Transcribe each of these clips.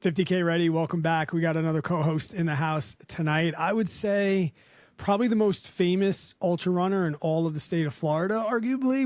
50K ready. Welcome back. We got another co-host in the house tonight. I would say probably the most famous ultra runner in all of the state of Florida, arguably.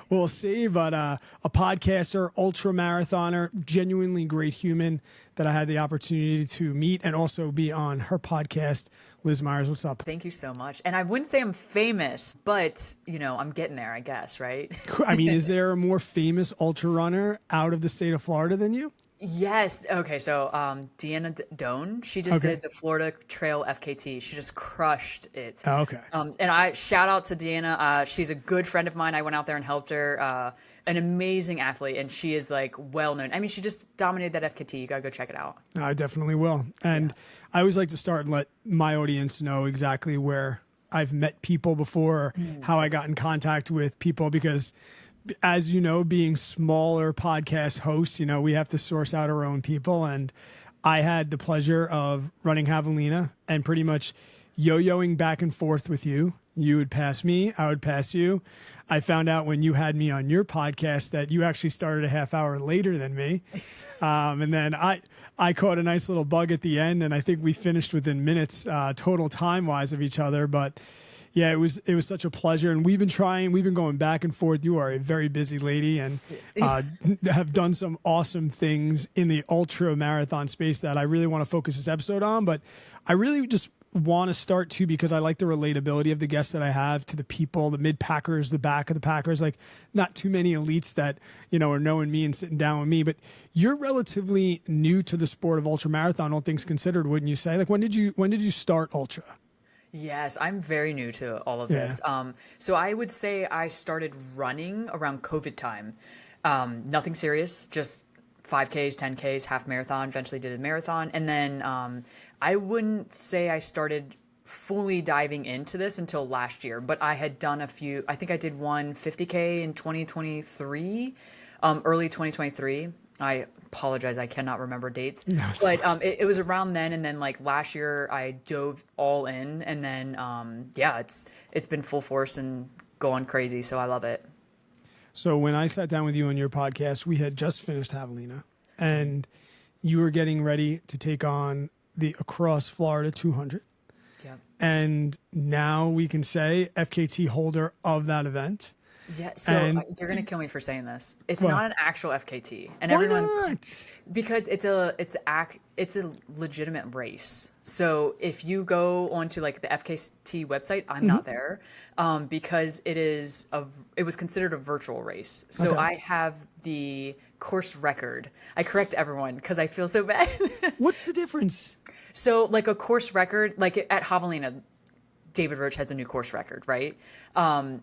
We'll see. But a podcaster, ultra marathoner, genuinely great human that I had the opportunity to meet and also be on her podcast. Liz Myers, what's up? Thank you so much. And I wouldn't say I'm famous, but I'm getting there, I guess, right? I mean, is there a more famous ultra runner out of the state of Florida than you? Yes. Okay. So, Deanna Doan, she just did the Florida Trail FKT. She just crushed it. Oh, okay. And I shout out to Deanna. She's a good friend of mine. I went out there and helped her. An amazing athlete, and she is like well known. I mean, she just dominated that FKT. You gotta go check it out. I definitely will. And I always like to start and let my audience know exactly where I've met people before, how I got in contact with people, because as you know, being smaller podcast hosts, we have to source out our own people. And I had the pleasure of running Javelina and pretty much yo-yoing back and forth with you. You would pass me, I would pass you. I found out when you had me on your podcast that you actually started a half hour later than me. And then I caught a nice little bug at the end, and I think we finished within minutes total time-wise of each other. But yeah, it was such a pleasure, and we've been going back and forth. You are a very busy lady and have done some awesome things in the ultra marathon space that I really want to focus this episode on. But I really just want to start too, because I like the relatability of the guests that I have to the people, the mid packers, the back of the packers, like not too many elites that, are knowing me and sitting down with me, but you're relatively new to the sport of ultra marathon, all things considered, wouldn't you say? Like when did you start ultra? Yes, I'm very new to all of this. So I would say I started running around COVID time. Nothing serious, just 5Ks, 10Ks, half marathon, eventually did a marathon. And then I wouldn't say I started fully diving into this until last year, but I had done I think I did one 50K in 2023, early 2023. I apologize, I cannot remember dates, but it was around then. And then like last year I dove all in, and then it's been full force and going crazy. So I love it. So when I sat down with you on your podcast, we had just finished Javelina, and you were getting ready to take on the Across Florida 200. Yep. And now we can say FKT holder of that event. Yeah, so you're gonna kill me for saying this. It's not an actual FKT, and why not? Because it's a legitimate race. So if you go onto like the FKT website, I'm not there, because it was considered a virtual race. So I have the course record. I correct everyone because I feel so bad. What's the difference? So like a course record, like at Javelina, David Roach has a new course record, right?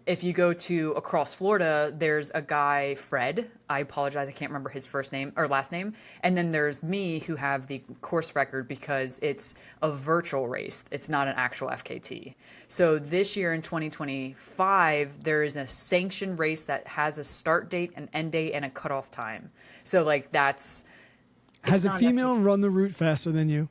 If you go to Across Florida, there's a guy, Fred. I apologize, I can't remember his first name or last name. And then there's me, who have the course record because it's a virtual race. It's not an actual FKT. So this year in 2025, there is a sanctioned race that has a start date, an end date, and a cutoff time. So like that's... Has a female run the route faster than you?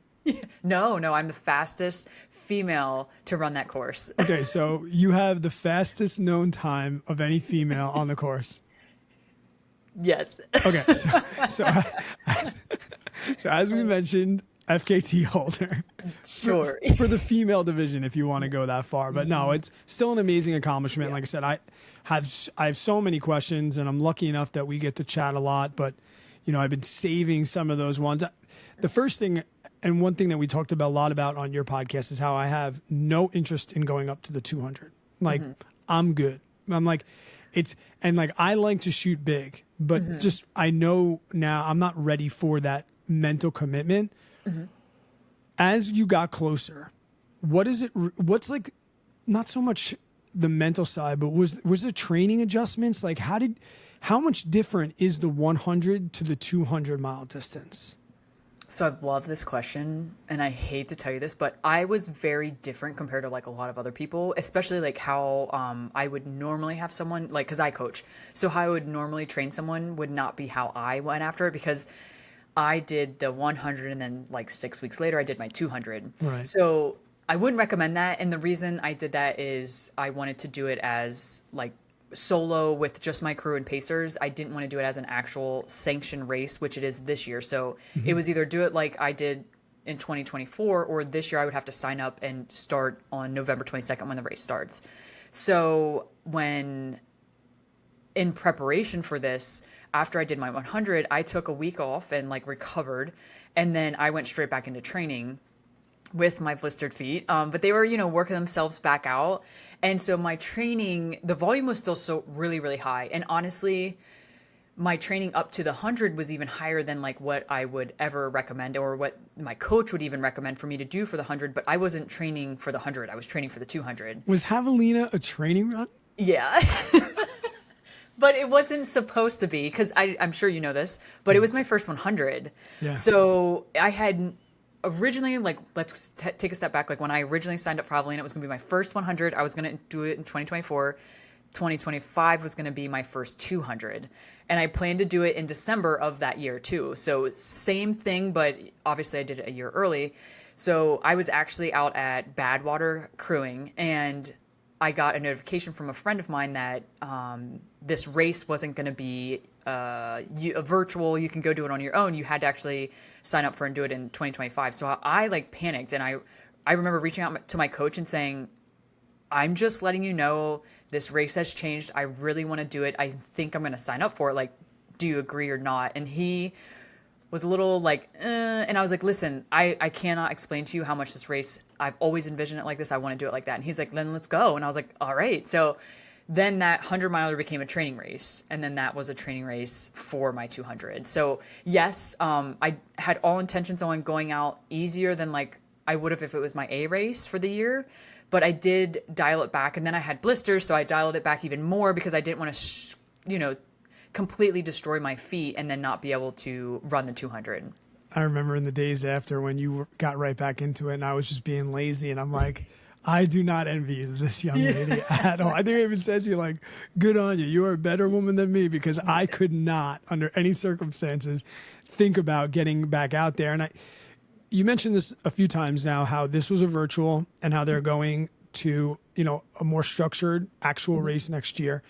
No, I'm the fastest female to run that course. Okay, so you have the fastest known time of any female on the course. Yes. Okay, so as we mentioned, FKT holder. Sure. For the female division, if you want to go that far. But no, it's still an amazing accomplishment. Yeah. Like I said, I have so many questions, and I'm lucky enough that we get to chat a lot. But, I've been saving some of those ones. The first thing, and one thing that we talked about a lot about on your podcast, is how I have no interest in going up to the 200. Like, I'm good. I'm like, I like to shoot big, but just, I know now I'm not ready for that mental commitment. As you got closer, what's like, not so much the mental side, but was there training adjustments? Like how much different is the 100 to the 200 mile distance? So I love this question, and I hate to tell you this, but I was very different compared to like a lot of other people, especially like how I would normally have someone, like, because I coach. So how I would normally train someone would not be how I went after it, because I did the 100 and then like 6 weeks later I did my 200. Right. So I wouldn't recommend that. And the reason I did that is I wanted to do it as like solo with just my crew and pacers. I didn't want to do it as an actual sanctioned race, which it is this year. So it was either do it like I did in 2024, or this year I would have to sign up and start on November 22nd when the race starts. So when in preparation for this, after I did my 100, I took a week off and like recovered. And then I went straight back into training with my blistered feet. But they were, working themselves back out. And so my training, the volume was still so really, really high. And honestly, my training up to the 100 was even higher than like what I would ever recommend, or what my coach would even recommend for me to do for the 100. But I wasn't training for the 100. I was training for the 200. Was Javelina a training run? Yeah. But it wasn't supposed to be, because I'm sure you know this, but it was my first 100. Yeah. So I had originally, like, let's take a step back. Like, when I originally signed up for Javelina, it was going to be my first 100. I was going to do it in 2024. 2025 was going to be my first 200. And I planned to do it in December of that year, too. So same thing, but obviously I did it a year early. So I was actually out at Badwater crewing, and I got a notification from a friend of mine that this race wasn't going to be a virtual. You can go do it on your own. You had to actually sign up for and do it in 2025. So I like panicked, and I remember reaching out to my coach and saying, I'm just letting you know this race has changed. I really want to do it. I think I'm going to sign up for it. Like, do you agree or not? And he was a little like, and I was like, listen, I cannot explain to you how much this race, I've always envisioned it like this. I want to do it like that. And he's like, then let's go. And I was like, all right. So then that 100-miler became a training race. And then that was a training race for my 200. So yes, I had all intentions on going out easier than like I would have if it was my A race for the year. But I did dial it back. And then I had blisters, so I dialed it back even more because I didn't want to, completely destroy my feet and then not be able to run the 200. I remember in the days after when you got right back into it and I was just being lazy, and I'm like, I do not envy this young lady at all. I think I even said to you, like, good on you. You are a better woman than me, because I could not, under any circumstances, think about getting back out there. And you mentioned this a few times now, how this was a virtual and how they're going to, a more structured actual race next year,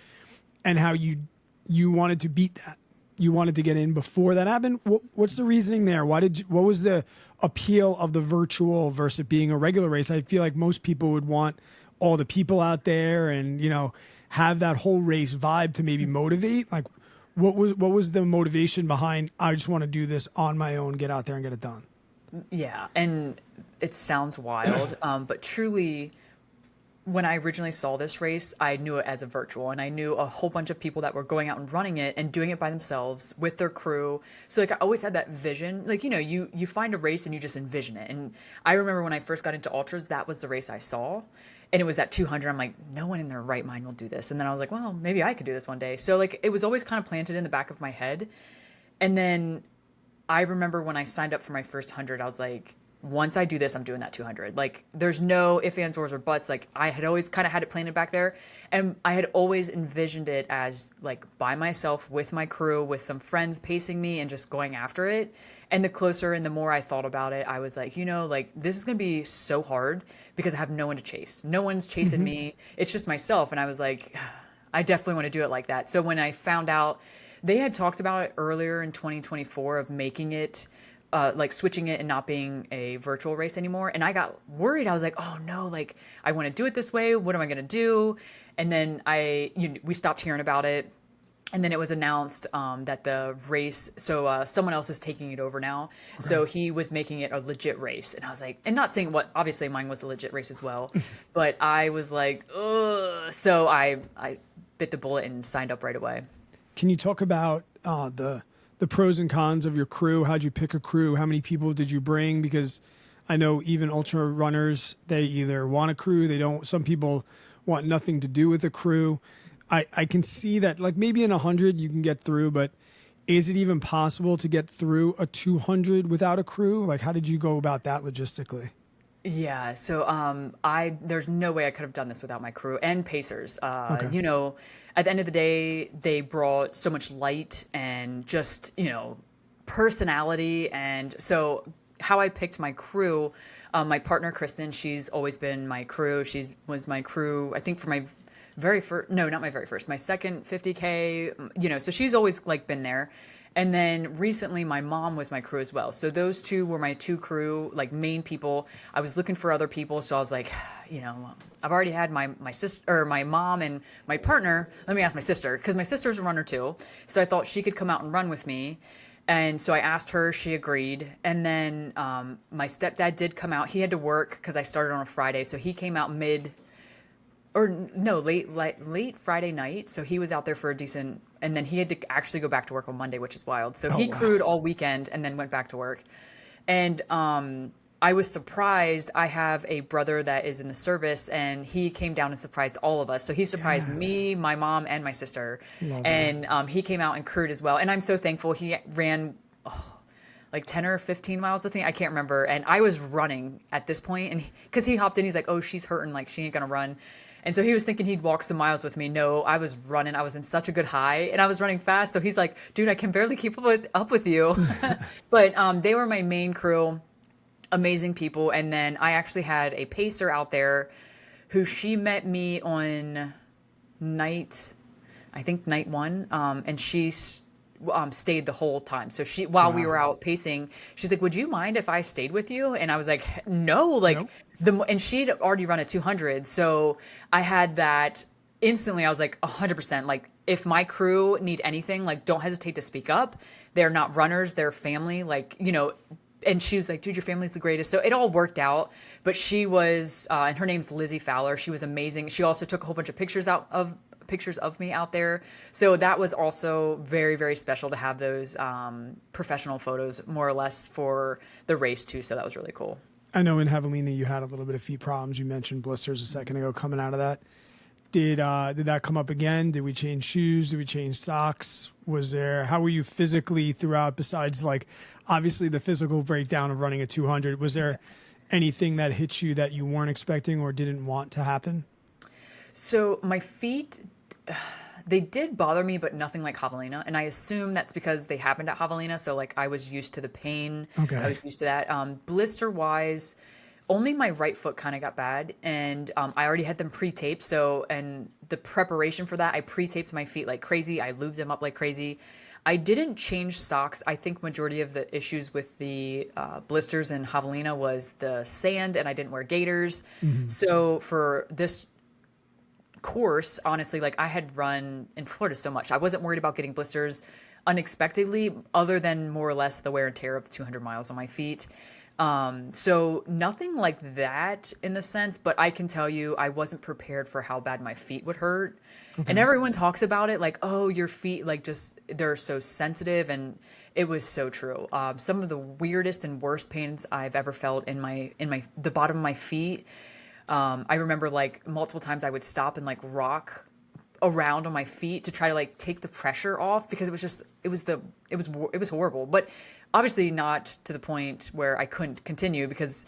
and how you wanted to beat that. You wanted to get in before that happened. What's the reasoning there? What was the appeal of the virtual versus being a regular race? I feel like most people would want all the people out there and, have that whole race vibe to maybe motivate. Like, what was the motivation behind, I just want to do this on my own, get out there and get it done? Yeah. And it sounds wild, but truly, when I originally saw this race, I knew it as a virtual, and I knew a whole bunch of people that were going out and running it and doing it by themselves with their crew. So like, I always had that vision, like, you find a race and you just envision it. And I remember when I first got into ultras, that was the race I saw, and it was at 200. I'm like, no one in their right mind will do this. And then I was like, well, maybe I could do this one day. So like, it was always kind of planted in the back of my head. And then I remember when I signed up for my first 100, I was like, once I do this, I'm doing that 200. Like, there's no ifs, ands, ors, or buts. Like, I had always kind of had it planted back there. And I had always envisioned it as, like, by myself with my crew, with some friends pacing me and just going after it. And the closer and the more I thought about it, I was like, this is going to be so hard because I have no one to chase. No one's chasing me. It's just myself. And I was like, I definitely want to do it like that. So when I found out, they had talked about it earlier in 2024 of making it, like switching it and not being a virtual race anymore. And I got worried. I was like, oh no, like, I want to do it this way. What am I going to do? And then we stopped hearing about it. And then it was announced that the race, so someone else is taking it over now. Okay. So he was making it a legit race. And I was like, and not saying obviously mine was a legit race as well, but I was like, ugh. So I bit the bullet and signed up right away. Can you talk about the pros and cons of your crew? How'd you pick a crew? How many people did you bring? Because I know even ultra runners, they either want a crew, they don't. Some people want nothing to do with a crew. I can see that, like, maybe in 100 you can get through, but is it even possible to get through a 200 without a crew? Like, how did you go about that logistically? Yeah, so there's no way I could have done this without my crew and pacers. Okay. At the end of the day, they brought so much light and just, personality. And so how I picked my crew, my partner, Kristen, she's always been my crew. Was my crew, I think, for my very first, no, not my very first, my second 50K, so she's always like been there. And then recently my mom was my crew as well. So those two were my two crew, like main people. I was looking for other people. So I was like, I've already had my sister or my mom and my partner. Let me ask my sister, because my sister's a runner too. So I thought she could come out and run with me. And so I asked her, she agreed. And then my stepdad did come out. He had to work because I started on a Friday. So he came out late Friday night. So he was out there for a decent, and then he had to actually go back to work on Monday, which is wild. So he crewed all weekend and then went back to work. And I was surprised. I have a brother that is in the service, and he came down and surprised all of us. So he surprised me, my mom, and my sister. Love and he came out and crewed as well. And I'm so thankful. He ran like 10 or 15 miles with me. I can't remember. And I was running at this point, and because he hopped in, he's like, "Oh, she's hurting. Like she ain't gonna run." And so he was thinking he'd walk some miles with me. No, I was running. I was in such a good high, and I was running fast. So he's like, "Dude, I can barely keep up with you." But they were my main crew, amazing people. And then I actually had a pacer out there who she met me on night 1, and she stayed the whole time. So while we were out pacing, she's like, "Would you mind if I stayed with you?" And I was like, "No." Like and she'd already run a 200. So I had that instantly. I was like 100%. Like if my crew need anything, like don't hesitate to speak up. They're not runners, they're family. Like, and she was like, "Dude, your family's the greatest." So it all worked out. But she was, and her name's Lizzie Fowler. She was amazing. She also took a whole bunch of pictures of me out there. So that was also very, very special to have those professional photos more or less for the race too. So that was really cool. I know in Javelina you had a little bit of feet problems. You mentioned blisters a second ago coming out of that. Did that come up again? Did we change shoes? Did we change socks? How were you physically throughout, besides like obviously the physical breakdown of running a 200? Was there anything that hit you that you weren't expecting or didn't want to happen? So my feet, they did bother me, but nothing like Javelina. And I assume that's because they happened at Javelina. So like I was used to the pain. Okay. I was used to that. Blister wise, only my right foot kind of got bad. And I already had them pre-taped. So, and the preparation for that, I pre-taped my feet like crazy. I lubed them up like crazy. I didn't change socks. I think majority of the issues with the blisters in Javelina was the sand, and I didn't wear gaiters. Mm-hmm. So for this course, honestly, like I had run in Florida so much, I wasn't worried about getting blisters unexpectedly, other than more or less the wear and tear of 200 miles on my feet. So nothing like that in the sense, but I can tell you I wasn't prepared for how bad my feet would hurt. Okay. And everyone talks about it like, "Oh, your feet, like just, they're so sensitive." And it was so true. Some of the weirdest and worst pains I've ever felt in the bottom of my feet. I remember like multiple times I would stop and like rock around on my feet to try to like take the pressure off, because it was horrible, but obviously not to the point where I couldn't continue, because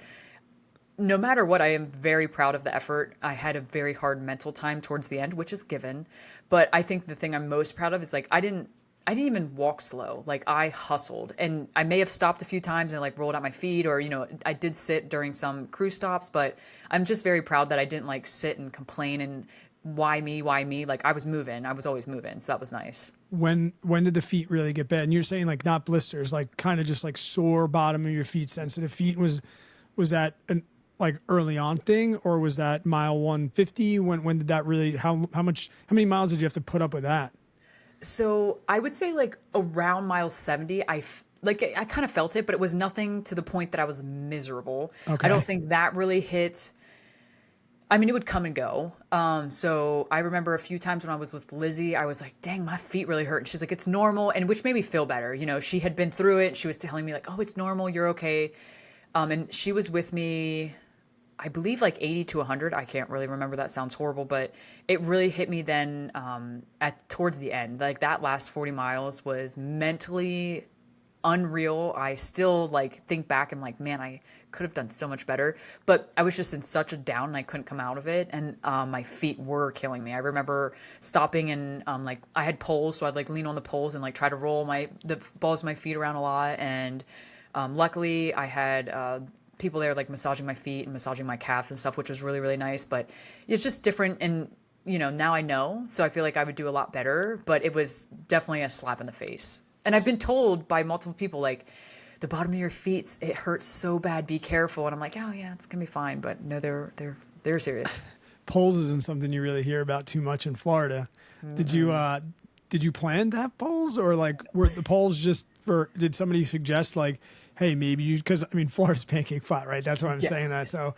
no matter what, I am very proud of the effort. I had a very hard mental time towards the end, which is given, but I think the thing I'm most proud of is like I didn't even walk slow. Like I hustled, and I may have stopped a few times and like rolled out my feet, or, I did sit during some crew stops, but I'm just very proud that I didn't like sit and complain and why me? Like I was moving. I was always moving. So that was nice. When did the feet really get bad? And you're saying like not blisters, like kind of just like sore bottom of your feet, sensitive feet. Was that an like early on thing, or was that mile 150? When did that really, how many miles did you have to put up with that? So I would say like around mile 70, I kind of felt it, but it was nothing to the point that I was miserable. Okay. I don't think that really hit. I mean, it would come and go. So I remember a few times when I was with Lizzie, I was like, "Dang, my feet really hurt." And she's like, "It's normal." And which made me feel better. She had been through it. She was telling me like, "Oh, it's normal. You're okay." And she was with me, I believe like 80 to 100. I can't really remember. That sounds horrible, but it really hit me then towards the end. Like that last 40 miles was mentally unreal. I still like think back and like, man, I could have done so much better, but I was just in such a down and I couldn't come out of it. And my feet were killing me. I remember stopping and like I had poles, so I'd like lean on the poles and like try to roll the balls of my feet around a lot. And luckily I had people there like massaging my feet and massaging my calves and stuff, which was really, really nice. But it's just different. And now I know. So I feel like I would do a lot better, but it was definitely a slap in the face. And I've been told by multiple people, like, the bottom of your feet, it hurts so bad. Be careful. And I'm like, oh yeah, it's gonna be fine. But no, they're serious. Poles isn't something you really hear about too much in Florida. Did you plan to have poles, or like were the poles just for? Did somebody suggest like, hey, maybe you? Because I mean, Florida's pancake flat, right? That's why I'm saying that. So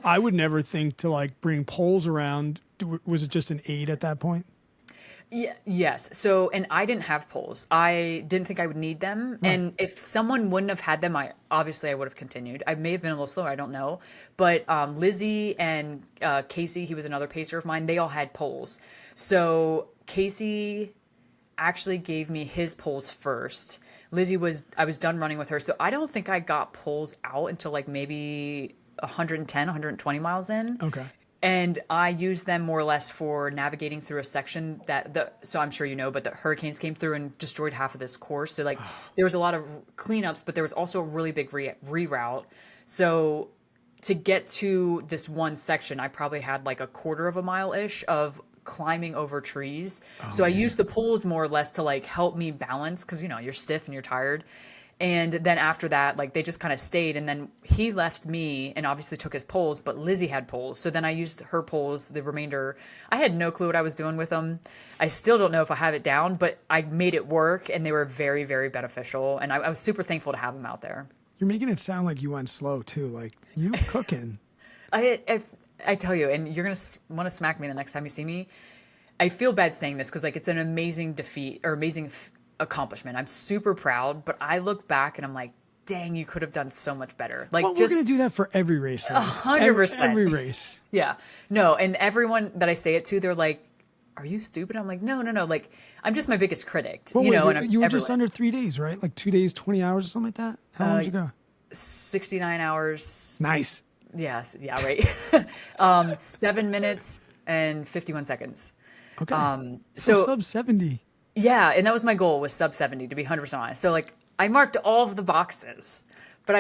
I would never think to like bring poles around. Was it just an aid at that point? Yeah, yes. So, and I didn't have poles. I didn't think I would need them. Right. And if someone wouldn't have had them, I would have continued. I may have been a little slower. I don't know. But Lizzie and Casey, he was another pacer of mine. They all had poles. So Casey actually gave me his poles first. I was done running with her. So I don't think I got poles out until like maybe 110, 120 miles in. Okay. And I used them more or less for navigating through a section so I'm sure you know, but the hurricanes came through and destroyed half of this course. So like there was a lot of cleanups, but there was also a really big reroute. So to get to this one section, I probably had like a quarter of a mile-ish of climbing over trees. So I used the poles more or less to like help me balance, because you're stiff and you're tired. And then after that, like they just kind of stayed, and then he left me and obviously took his poles, but Lizzie had poles. So then I used her poles, the remainder. I had no clue what I was doing with them. I still don't know if I have it down, but I made it work, and they were very, very beneficial. And I was super thankful to have them out there. You're making it sound like you went slow too. Like you were cooking. I tell you, and you're going to want to smack me the next time you see me. I feel bad saying this because like it's an amazing defeat or amazing accomplishment. I'm super proud, but I look back and I'm like, dang, you could have done so much better. Like, well, we're going to do that for every race. 100%. Every race. Yeah. No, and everyone that I say it to, they're like, are you stupid? I'm like, no. Like, I'm just my biggest critic. What was it? And You were just under 3 days, right? Like 2 days, 20 hours or something like that? How long did you go? 69 hours. Nice. Yes. Yeah, right. 7 minutes and 51 seconds. Okay. So sub 70. Yeah, and that was my goal, was sub 70, to be 100% honest. So like I marked all of the boxes, but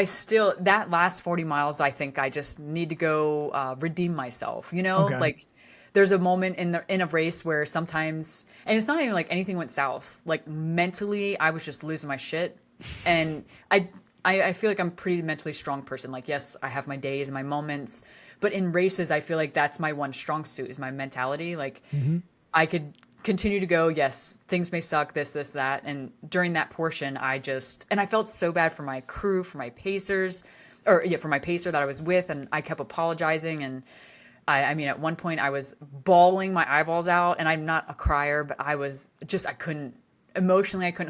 that last 40 miles, I think I just need to go redeem myself, Okay. Like there's a moment in a race where sometimes, and it's not even like anything went south, like mentally I was just losing my shit. And I feel like I'm a pretty mentally strong person. Like, yes, I have my days and my moments, but in races, I feel like that's my one strong suit, is my mentality. Like I could continue to go, yes, things may suck, this, that. And during that portion, and I felt so bad for my crew, for my pacers, for my pacer that I was with. And I kept apologizing. And I mean, at one point I was bawling my eyeballs out, and I'm not a crier, but I couldn't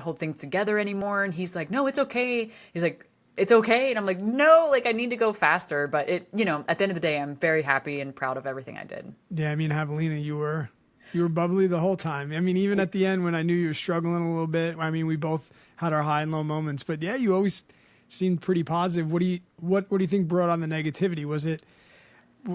hold things together anymore. And he's like, no, it's okay. He's like, it's okay. And I'm like, no, like I need to go faster. But at the end of the day, I'm very happy and proud of everything I did. Yeah. I mean, Javelina, you were bubbly the whole time. I mean, even at the end when I knew you were struggling a little bit, I mean, we both had our high and low moments, but yeah, you always seemed pretty positive. What do you think brought on the negativity?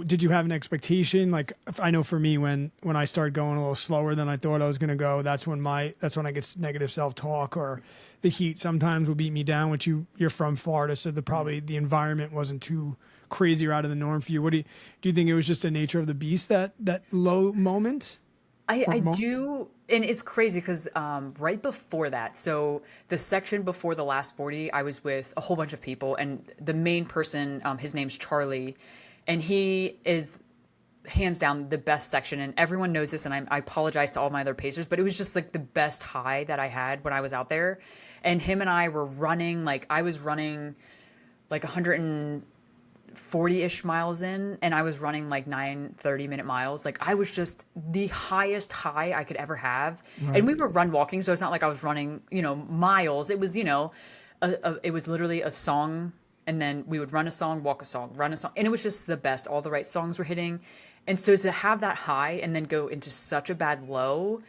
Did you have an expectation? Like, I know for me, when I started going a little slower than I thought I was going to go, that's when I get negative self-talk, or the heat sometimes will beat me down, which you're from Florida. So probably the environment wasn't too crazy or out of the norm for you. Do you think it was just the nature of the beast, that low moment? I do, and it's crazy because right before that, so the section before the last 40, I was with a whole bunch of people, and the main person, his name's Charlie, and he is hands down the best section, and everyone knows this, and I apologize to all my other pacers, but it was just like the best high that I had when I was out there, and him and I were running, like I was running like 140-ish miles in, and I was running like 9 30-minute miles. Like I was just the highest high I could ever have. Right. And we were walking, so it's not like I was running, miles. It was, it was literally a song, and then we would run a song, walk a song, run a song, and it was just the best. All the right songs were hitting. And so to have that high and then go into such a bad low,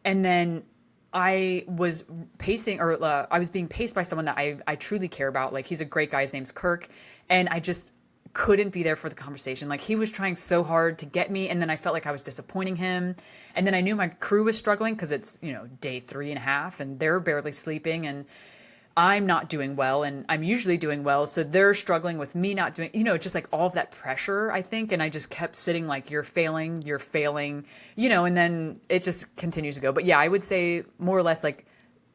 and then I was pacing, or I was being paced by someone that I truly care about. Like he's a great guy. His name's Kirk. And I just couldn't be there for the conversation. Like he was trying so hard to get me, and then I felt like I was disappointing him. And then I knew my crew was struggling because it's, day 3.5 and they're barely sleeping. And I'm not doing well and I'm usually doing well. So they're struggling with me not doing, just like all of that pressure, I think. And I just kept sitting like, you're failing, and then it just continues to go. But yeah, I would say more or less like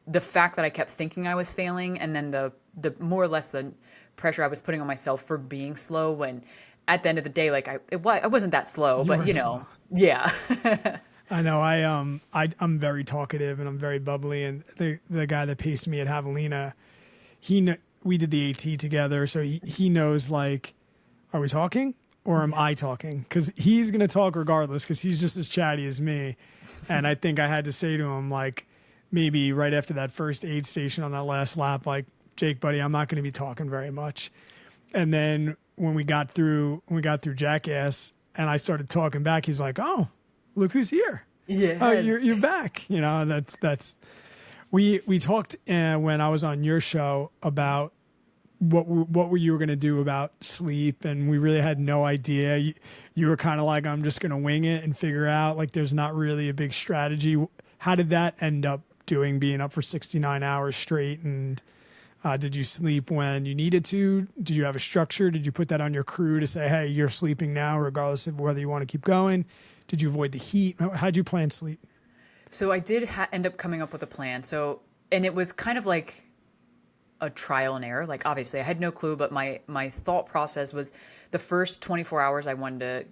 the fact that I kept thinking I was failing, and then the more or less the pressure I was putting on myself for being slow, when at the end of the day, like I wasn't that slow, You but weren't slow. yeah. I know. I'm very talkative and I'm very bubbly. And the guy that paced me at Javelina, we did the AT together, so he knows like, are we talking or am I talking? Because he's gonna talk regardless, because he's just as chatty as me. And I think I had to say to him like, maybe right after that first aid station on that last lap, like, Jake, buddy, I'm not going to be talking very much. And then when we got through Jackass and I started talking back, he's like, oh, look who's here. Oh, Yes. you're back. That's we talked when I was on your show about what were you going to do about sleep, and we really had no idea. You were kind of like, I'm just going to wing it and figure out, like, there's not really a big strategy. How did that end up being up for 69 hours straight? And did you sleep when you needed to? Did you have a structure? Did you put that on your crew to say, hey, you're sleeping now, regardless of whether you want to keep going? Did you avoid the heat? How'd you plan sleep? So I did end up coming up with a plan. And it was kind of like a trial and error. Like, obviously I had no clue, but my thought process was the first 24 hours I wanted to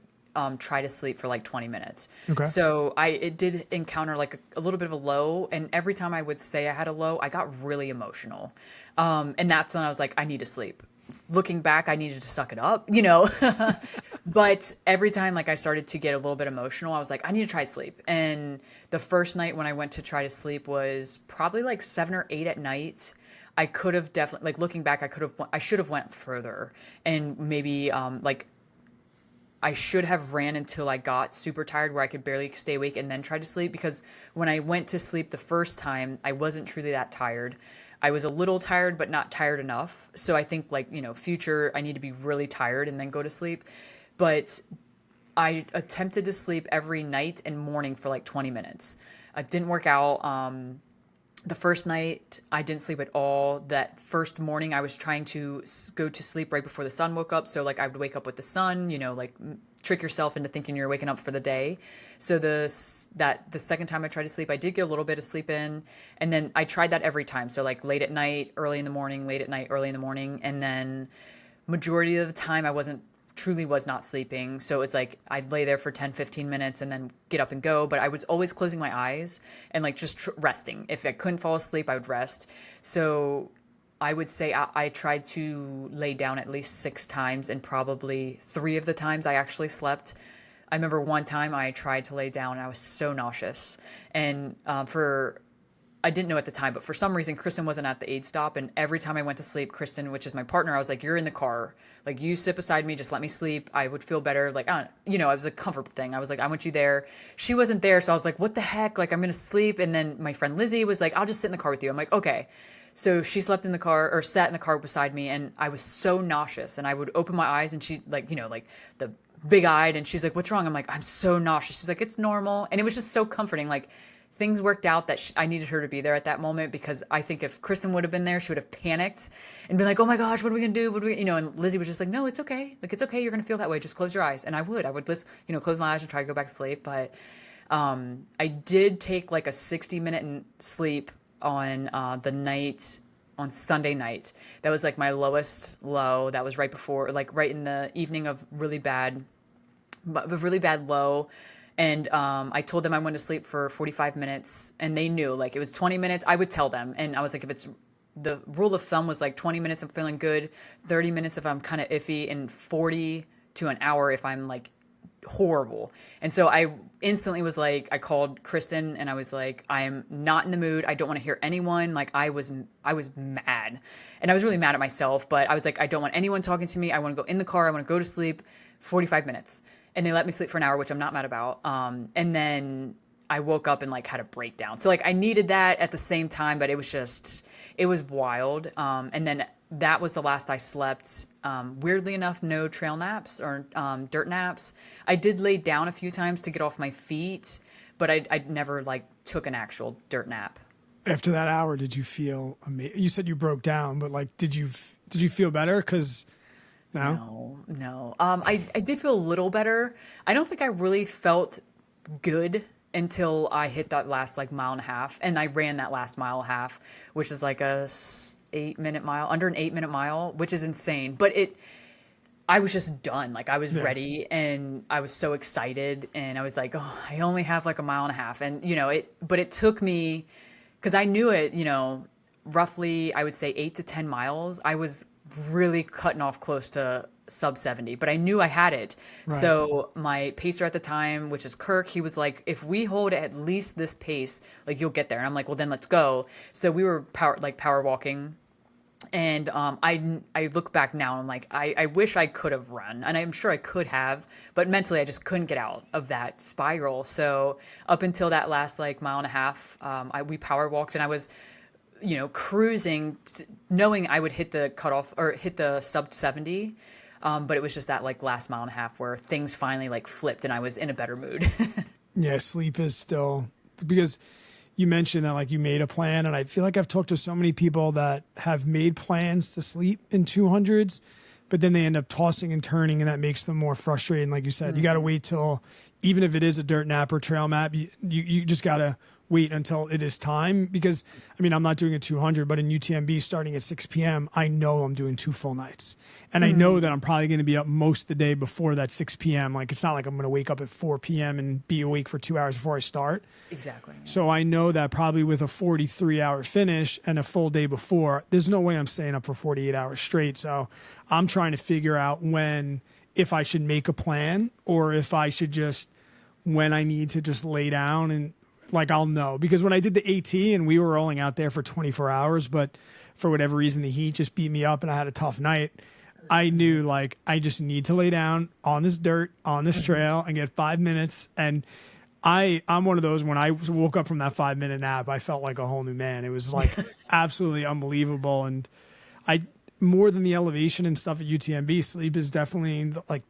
try to sleep for like 20 minutes. Okay. So it did encounter like a little bit of a low. And every time I would say I had a low, I got really emotional. And that's when I was like, I need to sleep. Looking back, I needed to suck it up, But every time like I started to get a little bit emotional, I was like, I need to try sleep. And the first night when I went to try to sleep was probably like 7 or 8 at night. I could have definitely, like, looking back, I should have went further, and maybe like I should have ran until I got super tired where I could barely stay awake and then try to sleep, because when I went to sleep the first time, I wasn't truly that tired. I was a little tired, but not tired enough. So I think, like, future, I need to be really tired and then go to sleep. But I attempted to sleep every night and morning for like 20 minutes. It didn't work out. The first night I didn't sleep at all. That first morning I was trying to go to sleep right before the sun woke up. So like I would wake up with the sun, like trick yourself into thinking you're waking up for the day. So the second time I tried to sleep, I did get a little bit of sleep in, and then I tried that every time. So like late at night, early in the morning, late at night, early in the morning. And then majority of the time I truly was not sleeping. So it's like I'd lay there for 10, 15 minutes and then get up and go. But I was always closing my eyes and like just resting. If I couldn't fall asleep, I would rest. So I would say I tried to lay down at least 6 times, and probably 3 of the times I actually slept. I remember one time I tried to lay down and I was so nauseous. And I didn't know at the time, but for some reason, Kristen wasn't at the aid stop. And every time I went to sleep, Kristen, which is my partner, I was like, you're in the car. Like, you sit beside me, just let me sleep. I would feel better. Like, I don't, it was a comfort thing. I was like, I want you there. She wasn't there. So I was like, what the heck? Like, I'm going to sleep. And then my friend Lizzie was like, I'll just sit in the car with you. I'm like, okay. So she slept in the car, or sat in the car beside me. And I was so nauseous. And I would open my eyes and she, like, like the big eyed, and she's like, what's wrong? I'm like, I'm so nauseous. She's like, it's normal. And it was just so comforting. Like, things worked out that I needed her to be there at that moment, because I think if Kristen would have been there, she would have panicked and been like, oh my gosh, what are we going to do? What do we, and Lizzie was just like, no, it's okay. Like, it's okay. You're going to feel that way. Just close your eyes. And I would listen, close my eyes and try to go back to sleep. But I did take like a 60-minute sleep on the night, on Sunday night. That was like my lowest low. That was right before, like right in the evening of really bad low. And I told them I wanted to sleep for 45 minutes, and they knew, like, it was 20 minutes. I would tell them, and I was like, if it's, the rule of thumb was like 20 minutes I'm feeling good, 30 minutes if I'm kind of iffy, and 40 to an hour if I'm like horrible. And so I instantly was like, I called Kristen and I was like, I am not in the mood. I don't want to hear anyone. Like, I was mad, and I was really mad at myself, but I was like, I don't want anyone talking to me. I want to go in the car. I want to go to sleep. 45 minutes. And they let me sleep for an hour, which I'm not mad about. And then I woke up and like had a breakdown. So like I needed that at the same time, but it was wild. And then that was the last I slept. Weirdly enough, no trail naps or dirt naps. I did lay down a few times to get off my feet, but I never like took an actual dirt nap. After that hour, did you feel amazing? You said you broke down, but like, did you feel better? Because no, No. I did feel a little better. I don't think I really felt good until I hit that last like mile and a half, and I ran that last mile and a half, which is like a 8 minute mile, under an 8 minute mile, which is insane. But I was just done. Like I was yeah, ready, and I was so excited, and I was like, oh, I only have like a mile and a half, and you know it. But it took me, because I knew it. You know, roughly I would say 8 to 10 miles. I was really cutting off close to sub 70, but I knew I had it. right. So my pacer at the time, which is Kirk, he was like, if we hold at least this pace, like you'll get there. And I'm like, well, then let's go. So we were power walking. And I look back now and I'm like, I wish I could have run, and I'm sure I could have, but mentally I just couldn't get out of that spiral. So up until that last like mile and a half, we power walked, and I was, cruising, knowing I would hit the cutoff or hit the sub 70. But it was just that like last mile and a half where things finally like flipped, and I was in a better mood. Yeah, sleep is still because you mentioned that like you made a plan, and I feel like I've talked to so many people that have made plans to sleep in 200s, but then they end up tossing and turning, and that makes them more frustrated. Like you said, you got to wait till, even if it is a dirt nap or trail map, you just got to wait until it is time. Because I mean, I'm not doing a 200, but in UTMB starting at 6 p.m., I know I'm doing 2 full nights, and I know that I'm probably going to be up most of the day before that 6 p.m. Like it's not like I'm going to wake up at 4 p.m. and be awake for 2 hours before I start. Exactly. Yeah. So I know that probably with a 43-hour finish and a full day before, there's no way I'm staying up for 48 hours straight. So I'm trying to figure out if I should make a plan, or if I should just, when I need to just lay down, and like I'll know. Because when I did the AT and we were rolling out there for 24 hours, but for whatever reason the heat just beat me up and I had a tough night, I knew like I just need to lay down on this dirt, on this trail, and get 5 minutes. And I'm one of those, when I woke up from that 5 minute nap, I felt like a whole new man. It was like absolutely unbelievable. And more than the elevation and stuff at UTMB, sleep is definitely like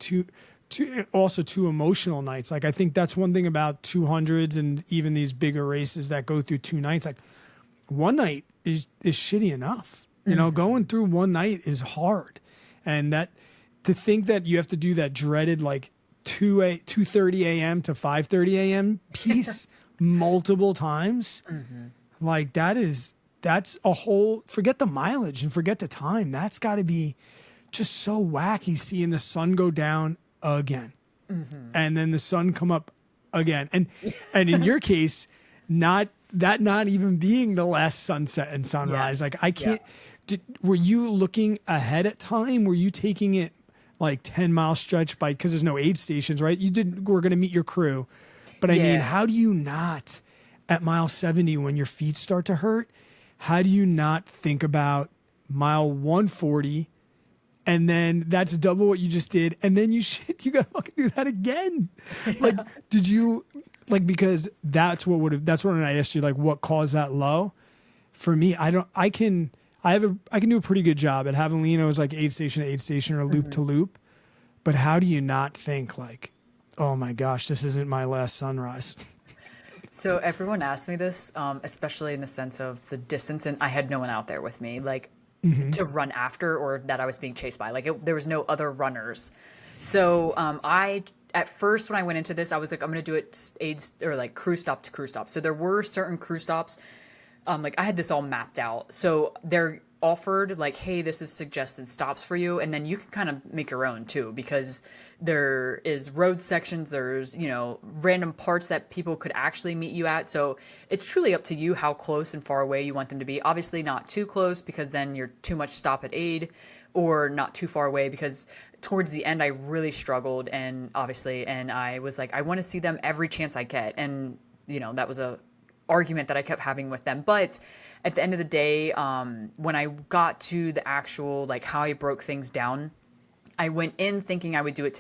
also two emotional nights. Like I think that's one thing about 200s and even these bigger races that go through 2 nights. Like one night is shitty enough. Going through one night is hard. And that, to think that you have to do that dreaded like 2:30 a.m. to 5:30 a.m. piece multiple times, like that's a whole, forget the mileage and forget the time. That's got to be just so wacky, seeing the sun go down again, and then the sun come up again, and in your case, not even being the last sunset and sunrise. Yes. Like I can't. Were you looking ahead at time? Were you taking it like 10-mile stretch because there's no aid stations, right? We're going to meet your crew. But I mean, how do you not, at mile 70, when your feet start to hurt, how do you not think about mile 140? And then that's double what you just did. And then you got to fucking do that again. Like, did you, like, because that's when I asked you, like, what caused that low? For me, I can do a pretty good job at having Lenos like aid station to aid station or loop to loop. But how do you not think like, oh my gosh, this isn't my last sunrise? So everyone asked me this, especially in the sense of the distance, and I had no one out there with me, like to run after, or that I was being chased by. Like there was no other runners. So at first when I went into this, I was like, I'm going to do it aids or like crew stop to crew stop. So there were certain crew stops. Like I had this all mapped out. So they're offered like, hey, this is suggested stops for you. And then you can kind of make your own too, because there is road sections, there's, random parts that people could actually meet you at. So it's truly up to you how close and far away you want them to be. Obviously not too close, because then you're too much stop at aid, or not too far away, because towards the end I really struggled, and I was like, I want to see them every chance I get. And, that was a argument that I kept having with them. But at the end of the day, when I got to the actual, like how I broke things down, I went in thinking I would do it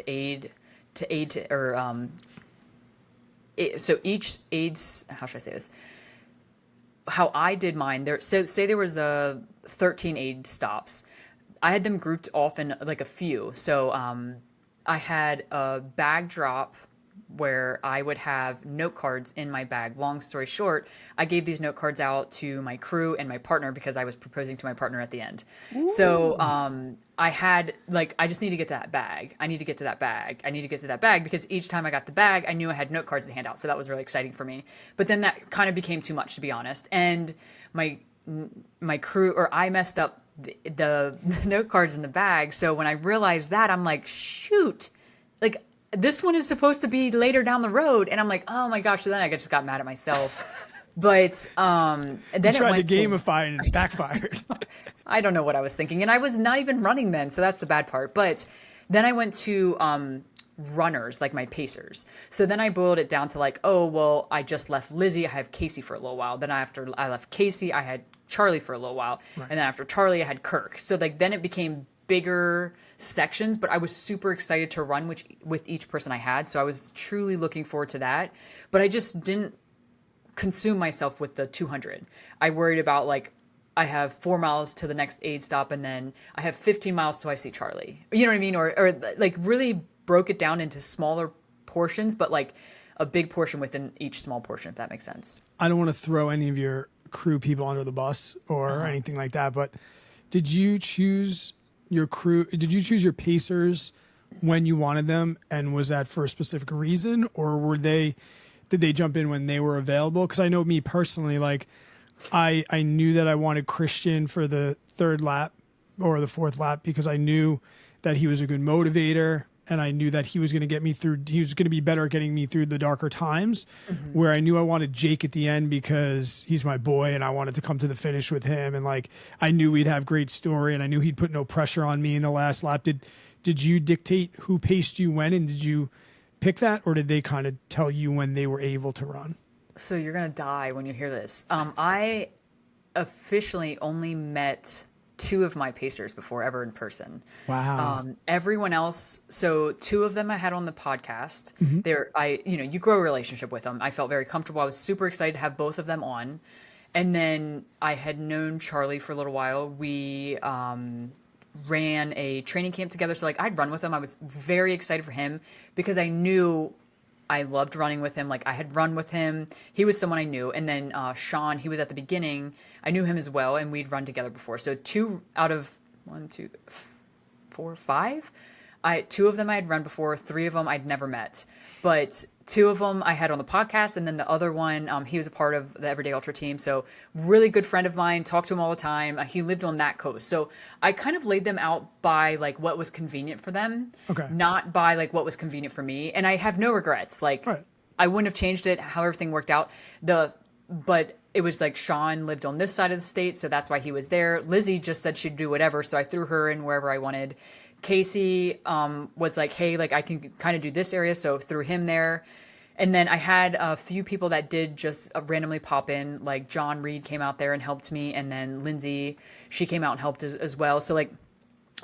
so each aids, how should I say this? How I did mine there. So say there was 13 aid stops. I had them grouped off in like a few. So I had a bag drop where I would have note cards in my bag. Long story short, I gave these note cards out to my crew and my partner because I was proposing to my partner at the end. So I had like, I just need to get to that bag. I need to get to that bag. I need to get to that bag because each time I got the bag, I knew I had note cards to hand out. So that was really exciting for me. But then that kind of became too much, to be honest. And my crew, or I messed up the note cards in the bag. So when I realized that, I'm like, shoot, like this one is supposed to be later down the road. And I'm like, oh my gosh. So then I just got mad at myself. But then you tried to gamify and it backfired. I don't know what I was thinking. And I was not even running then. So that's the bad part. But then I went to runners, like my pacers. So then I boiled it down to like, oh, well, I just left Lizzie. I have Casey for a little while. Then after I left Casey, I had Charlie for a little while. Right. And then after Charlie, I had Kirk. So like then it became bigger sections, but I was super excited to run with each person I had. So I was truly looking forward to that. But I just didn't consume myself with the 200. I worried about like, I have 4 miles to the next aid stop, and then I have 15 miles till I see Charlie. You know what I mean? Or like really broke it down into smaller portions, but like a big portion within each small portion, if that makes sense. I don't want to throw any of your crew people under the bus or anything like that, but did you choose your crew? Did you choose your pacers when you wanted them? And was that for a specific reason, or did they jump in when they were available? Because I know me personally, like I knew that I wanted Christian for the third lap or the fourth lap because I knew that he was a good motivator. And I knew that he was going to get me through. He was going to be better at getting me through the darker times. Where I knew I wanted Jake at the end because he's my boy, and I wanted to come to the finish with him. And like I knew we'd have great story, and I knew he'd put no pressure on me in the last lap. Did you dictate who paced you when, and did you pick that, or did they kind of tell you when they were able to run? So you're gonna die when you hear this. I officially only met 2 of my pacers before ever in person. Wow. Everyone else, so 2 of them I had on the podcast. You grow a relationship with them. I felt very comfortable. I was super excited to have both of them on. And then I had known Charlie for a little while. We ran a training camp together. So like I'd run with him. I was very excited for him because I knew I loved running with him. Like I had run with him. He was someone I knew. And then Sean, he was at the beginning. I knew him as well, and we'd run together before. So 2 out of 1, 2, 4, 5. 2 of them I had run before. 3 of them I'd never met. But 2 of them I had on the podcast, and then the other one, he was a part of the Everyday Ultra team. So really good friend of mine. Talked to him all the time. He lived on that coast. So I kind of laid them out by like what was convenient for them, not by like what was convenient for me. And I have no regrets. Like I wouldn't have changed it how everything worked out. But it was like Sean lived on this side of the state, so that's why he was there. Lizzie just said she'd do whatever, so I threw her in wherever I wanted. Casey was like, hey, like I can kind of do this area, so threw him there. And then I had a few people that did just randomly pop in, like John Reed came out there and helped me, and then Lindsay, she came out and helped as well. So like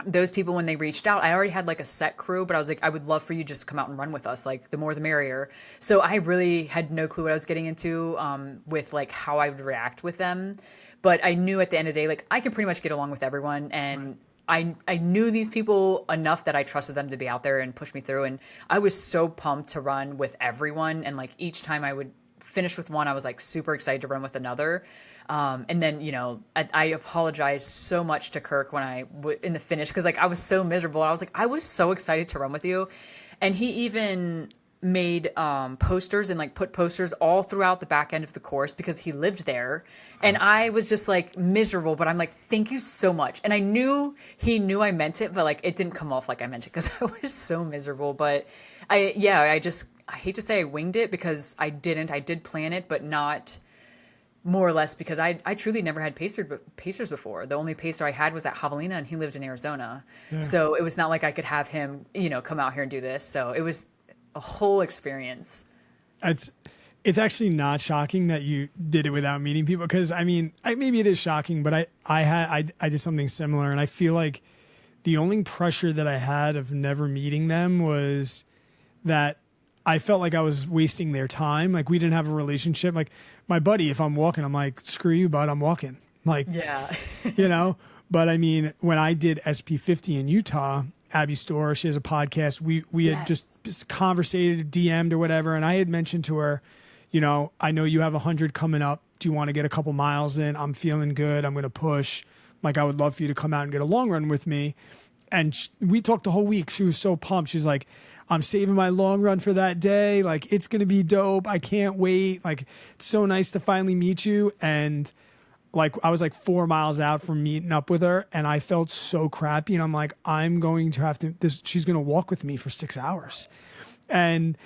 those people, when they reached out, I already had like a set crew, but I was like, I would love for you just to come out and run with us. Like the more the merrier. So I really had no clue what I was getting into with like how I would react with them. But I knew at the end of the day, like I could pretty much get along with everyone. And I knew these people enough that I trusted them to be out there and push me through. And I was so pumped to run with everyone. And like each time I would finish with one, I was like super excited to run with another. And then, I apologized so much to Kirk when in the finish, because like I was so miserable. I was like, I was so excited to run with you. And he even made posters and like put posters all throughout the back end of the course because he lived there. And I was just like miserable, but I'm like, thank you so much. And I knew he knew I meant it, but like it didn't come off like I meant it because I was so miserable. But I hate to say I winged it because I didn't. I did plan it, but not more or less because I truly never had pacers before. The only pacer I had was at Javelina, and he lived in Arizona. Yeah. So it was not like I could have him, come out here and do this. So it was a whole experience. It's actually not shocking that you did it without meeting people, because I mean, maybe it is shocking, but I did something similar, and I feel like the only pressure that I had of never meeting them was that I felt like I was wasting their time. Like we didn't have a relationship. Like my buddy, if I'm walking, I'm like, screw you, bud, I'm walking. Like, yeah, But I mean, when I did SP50 in Utah, Abby Store. She has a podcast. We had just conversated, DM'd or whatever. And I had mentioned to her, you know, I know you have 100 coming up. Do you want to get a couple miles in? I'm feeling good. I'm going to push. Like, I would love for you to come out and get a long run with me. And we talked the whole week. She was so pumped. She's like, I'm saving my long run for that day. Like, it's going to be dope. I can't wait. Like, it's so nice to finally meet you. And like, I was like 4 miles out from meeting up with her, and I felt so crappy. And I'm like, I'm going to have to, she's going to walk with me for 6 hours. And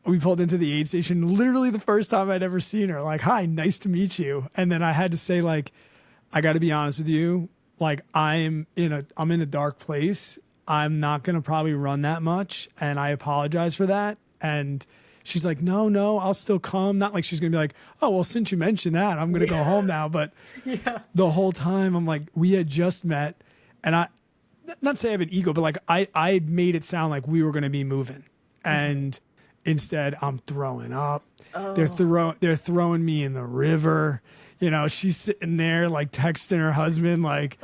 we pulled into the aid station, literally the first time I'd ever seen her. Like, hi, nice to meet you. And then I had to say, like, I got to be honest with you. Like, I'm in a dark place. I'm not going to probably run that much. And I apologize for that. And she's like, no, I'll still come. Not like she's going to be like, oh, well, since you mentioned that, I'm going to go home now. But the whole time I'm like, we had just met, and I, not say I have an ego, but like I made it sound like we were going to be moving. And instead I'm throwing up. Oh. They're throwing me in the river. You know, she's sitting there like texting her husband, like,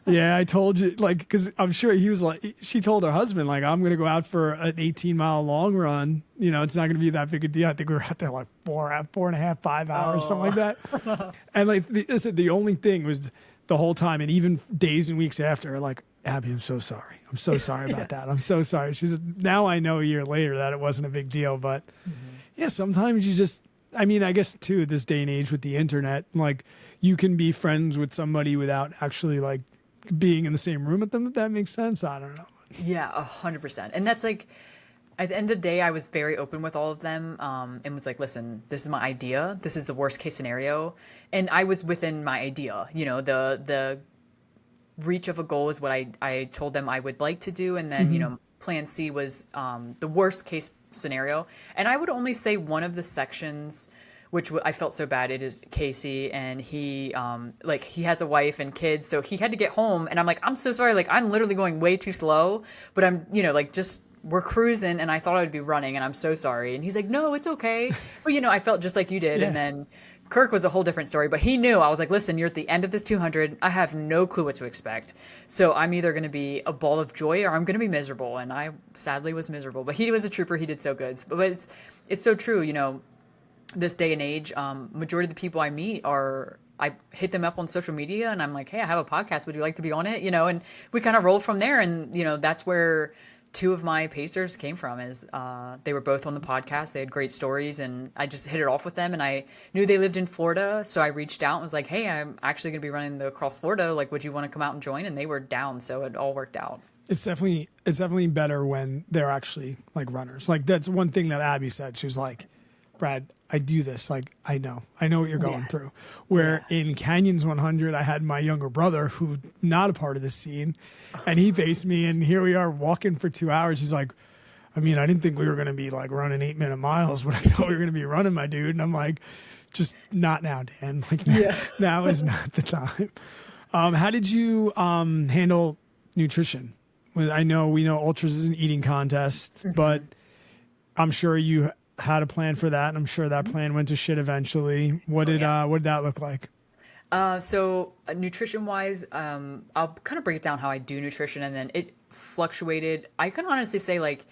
yeah, I told you, like, because I'm sure he was like, she told her husband, like, I'm going to go out for an 18-mile long run. You know, it's not going to be that big a deal. I think we were out there like 4.5, 5 hours, something like that. And like, the only thing was the whole time, and even days and weeks after, like, Abby, I'm so sorry. I'm so sorry about that. I'm so sorry. She said, now I know a year later that it wasn't a big deal, but yeah, sometimes you just, I mean, I guess too, this day and age with the internet, like, you can be friends with somebody without actually like being in the same room with them, if that makes sense. I don't know. Yeah, 100%. And that's like, at the end of the day, I was very open with all of them, and was like, listen, this is my idea. This is the worst case scenario. And I was within my idea, you know, the reach of a goal is what I told them I would like to do. And then, you know, plan C was the worst case scenario. And I would only say one of the sections, which I felt so bad, it is Casey, and he like, he has a wife and kids, so he had to get home, and I'm like, I'm so sorry, like, I'm literally going way too slow, but I'm, you know, like, just, we're cruising, and I thought I would be running, and I'm so sorry. And he's like, no, it's okay. But, you know, I felt just like you did. And then Kirk was a whole different story, but he knew. I was like, listen, you're at the end of this 200. I have no clue what to expect. So I'm either going to be a ball of joy or I'm going to be miserable. And I sadly was miserable, but he was a trooper. He did so good. But it's so true. You know, this day and age, majority of the people I meet I hit them up on social media, and I'm like, hey, I have a podcast. Would you like to be on it? You know, and we kind of rolled from there. And, you know, that's where two of my pacers came from, is they were both on the podcast. They had great stories, and I just hit it off with them. And I knew they lived in Florida, so I reached out and was like, hey, I'm actually going to be running the Across Florida. Like, would you want to come out and join? And they were down, so it all worked out. It's definitely better when they're actually like runners. Like, that's one thing that Abby said. She was like, Brad, I do this. Like, I know what you're going through. Where in Canyons 100, I had my younger brother, who not a part of this scene, and he paced me, and here we are walking for 2 hours. He's like, I mean, I didn't think we were going to be like running 8-minute miles, but I thought we were going to be running, my dude. And I'm like, just not now, Dan. Like, now is not the time. How did you handle nutrition? We know ultras is an eating contest, but I'm sure you had a plan for that, and I'm sure that plan went to shit eventually. What did that look like? So nutrition wise, I'll kind of break it down how I do nutrition, and then it fluctuated. I can honestly say, like,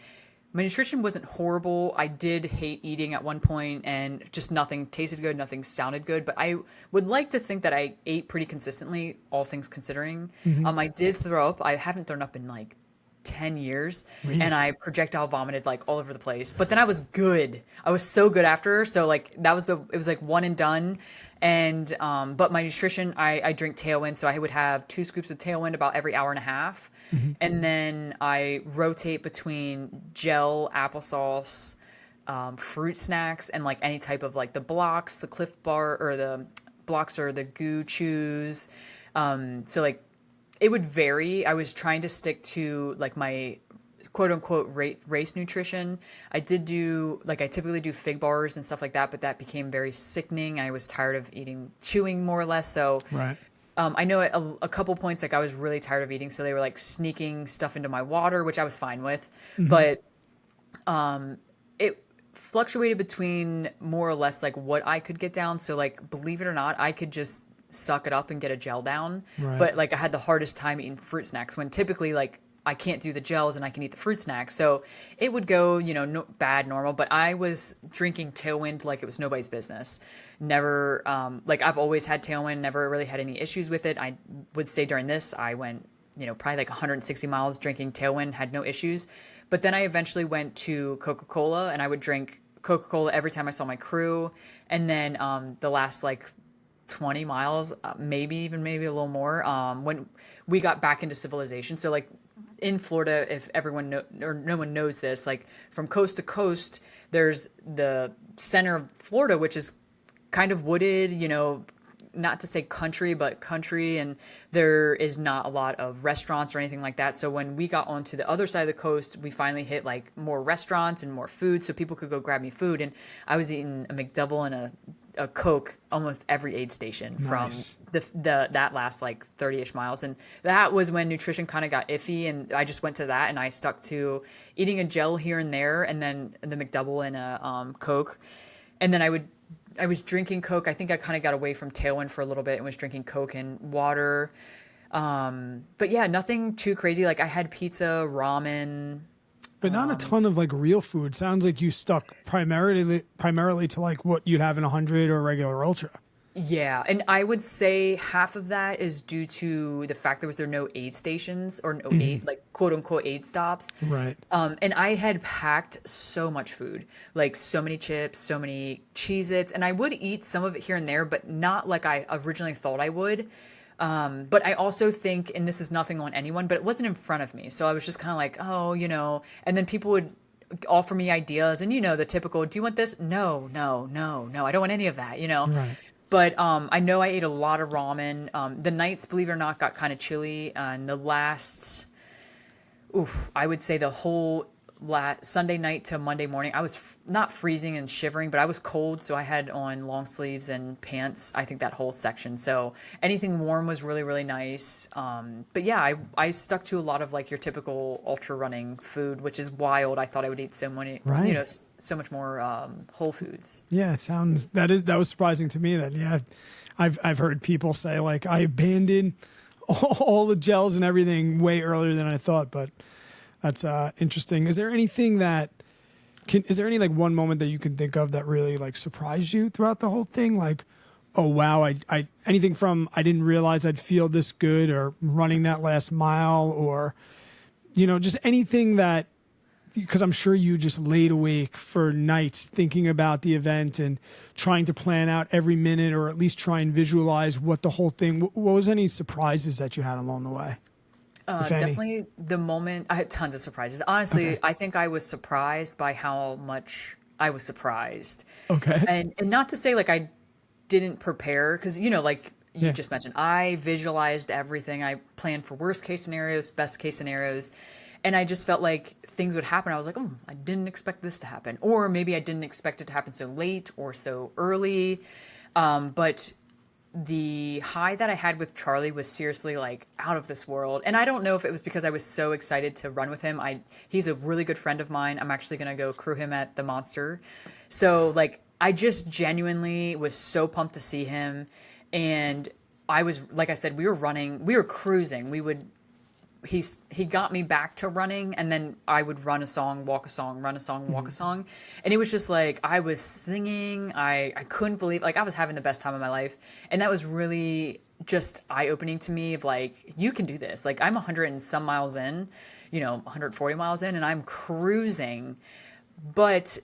my nutrition wasn't horrible. I did hate eating at one point, and just nothing tasted good, nothing sounded good, but I would like to think that I ate pretty consistently, all things considering. I did throw up. I haven't thrown up in like 10 years, really? And I projectile vomited like all over the place, but then I was good. I was so good after. So like, it was like one and done. And, but my nutrition, I drink Tailwind. So I would have 2 scoops of Tailwind about every hour and a half. And then I rotate between gel, applesauce, fruit snacks, and like any type of like the blocks, the Cliff Bar, or the blocks, or the Goo Chews. So like, it would vary. I was trying to stick to like my quote unquote race nutrition. I typically do fig bars and stuff like that, but that became very sickening. I was tired of chewing more or less. So I know at a couple points, like, I was really tired of eating. So they were like sneaking stuff into my water, which I was fine with. But it fluctuated between more or less like what I could get down. So like, believe it or not, I could just suck it up and get a gel down. But like, I had the hardest time eating fruit snacks, when typically like I can't do the gels and I can eat the fruit snacks. So it would go, no, bad, normal, but I was drinking Tailwind like it was nobody's business. Never, like I've always had Tailwind, never really had any issues with it. I would say during this, I went, probably like 160 miles drinking Tailwind, had no issues. But then I eventually went to Coca-Cola, and I would drink Coca-Cola every time I saw my crew. And then the last like 20 miles, maybe a little more, when we got back into civilization. So like in Florida, if everyone or no one knows this, like from coast to coast, there's the center of Florida, which is kind of wooded, not to say country, but country, and there is not a lot of restaurants or anything like that. So when we got onto the other side of the coast, we finally hit like more restaurants and more food, so people could go grab me food. And I was eating a McDouble and a Coke almost every aid station. Nice. From that last like 30-ish miles. And that was when nutrition kind of got iffy, and I just went to that, and I stuck to eating a gel here and there, and then the McDouble and a Coke. And then I was drinking Coke. I think I kind of got away from Tailwind for a little bit and was drinking Coke and water. But yeah, nothing too crazy. Like I had pizza, ramen. But not a ton of like real food. Sounds like you stuck primarily to like what you'd have in 100 or a regular ultra. Yeah, and I would say half of that is due to the fact there no aid stations or no aid, like quote unquote aid stops. Right. And I had packed so much food, like so many chips, so many Cheez-Its, and I would eat some of it here and there, but not like I originally thought I would. But I also think, and this is nothing on anyone, but it wasn't in front of me. So I was just kind of like, oh, and then people would offer me ideas, and the typical, do you want this? No, I don't want any of that, Right. But I know I ate a lot of ramen. The nights, believe it or not, got kind of chilly. And the last, I would say the whole Sunday night to Monday morning, I was not freezing and shivering, but I was cold. So I had on long sleeves and pants, I think that whole section. So anything warm was really, really nice. But yeah, I stuck to a lot of like your typical ultra running food, which is wild. I thought I would eat so many, Right. so much more whole foods. Yeah, that was surprising to me. That yeah, I've heard people say like I abandoned all the gels and everything way earlier than I thought, but that's interesting. Is there anything is there any like one moment that you can think of that really like surprised you throughout the whole thing? Like, oh wow, I anything from I didn't realize I'd feel this good, or running that last mile, or just anything that, because I'm sure you just laid awake for nights thinking about the event and trying to plan out every minute, or at least try and visualize what the whole thing. What was any surprises that you had along the way? If any? Definitely the moment. I had tons of surprises. Honestly, Okay. I think I was surprised by how much I was surprised. Okay. And not to say like I didn't prepare, because like you Yeah. just mentioned, I visualized everything. I planned for worst case scenarios, best case scenarios, and I just felt like things would happen. I was like, oh, I didn't expect this to happen, or maybe I didn't expect it to happen so late or so early. But the high that I had with Charlie was seriously like out of this world. And I don't know if it was because I was so excited to run with him. He's a really good friend of mine. I'm actually going to go crew him at the Monster. So like, I just genuinely was so pumped to see him. And I was, like I said, we were cruising. He got me back to running, and then I would run a song, walk a song, run a song, walk a song. And it was just like, I was singing. I couldn't believe, like I was having the best time of my life. And that was really just eye-opening to me of like, you can do this. Like I'm 100 and some miles in, 140 miles in, and I'm cruising. But,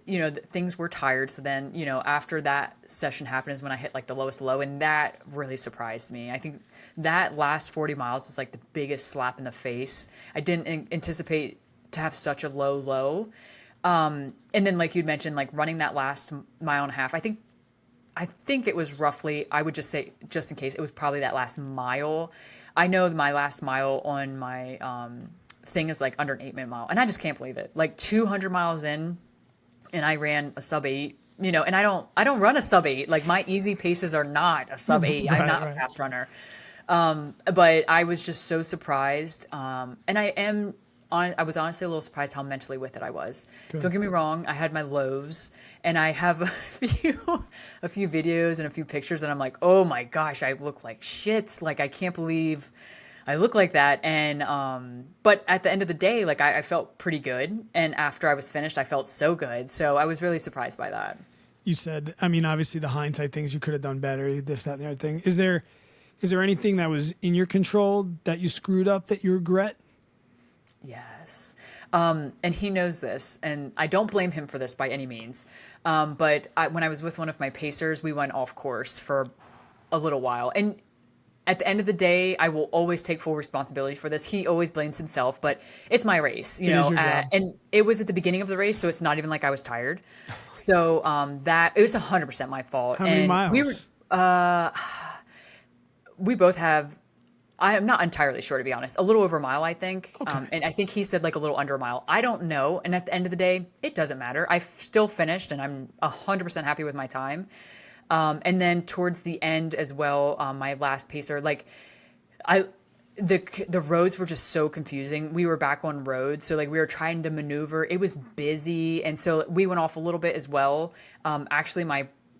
things were tired. So then, after that session happened is when I hit like the lowest low, and that really surprised me. I think that last 40 miles was like the biggest slap in the face. I didn't anticipate to have such a low. And then like you'd mentioned, like running that last mile and a half, I think it was roughly, I would just say, just in case, it was probably that last mile. I know my last mile on my thing is like under an 8-minute mile, and I just can't believe it. Like 200 miles in, and I ran a sub 8, and I don't run a sub 8. Like my easy paces are not a sub 8. I'm not a fast runner. But I was just so surprised. And I was honestly a little surprised how mentally with it I was. Good. Don't get me wrong. I had my lows, and I have a few videos and a few pictures, and I'm like, oh my gosh, I look like shit. Like I can't believe I look like that. And, but at the end of the day, like I felt pretty good. And after I was finished, I felt so good. So I was really surprised by that. You said, I mean, obviously the hindsight things you could have done better, this, that, and the other thing. Is there anything that was in your control that you screwed up that you regret? Yes. And he knows this, and I don't blame him for this by any means. But when I was with one of my pacers, we went off course for a little while. And at the end of the day, I will always take full responsibility for this. He always blames himself, but it's my race, It is your job. and it was at the beginning of the race, so it's not even like I was tired. So that it was 100% my fault. How many miles? We both have. I am not entirely sure, to be honest. A little over a mile, I think. Okay. And I think he said like a little under a mile. I don't know. And at the end of the day, it doesn't matter. I still finished, and I'm 100% happy with my time. And then towards the end as well, my last pacer, like the roads were just so confusing. We were back on road, so like we were trying to maneuver. It was busy, and so we went off a little bit as well. Actually,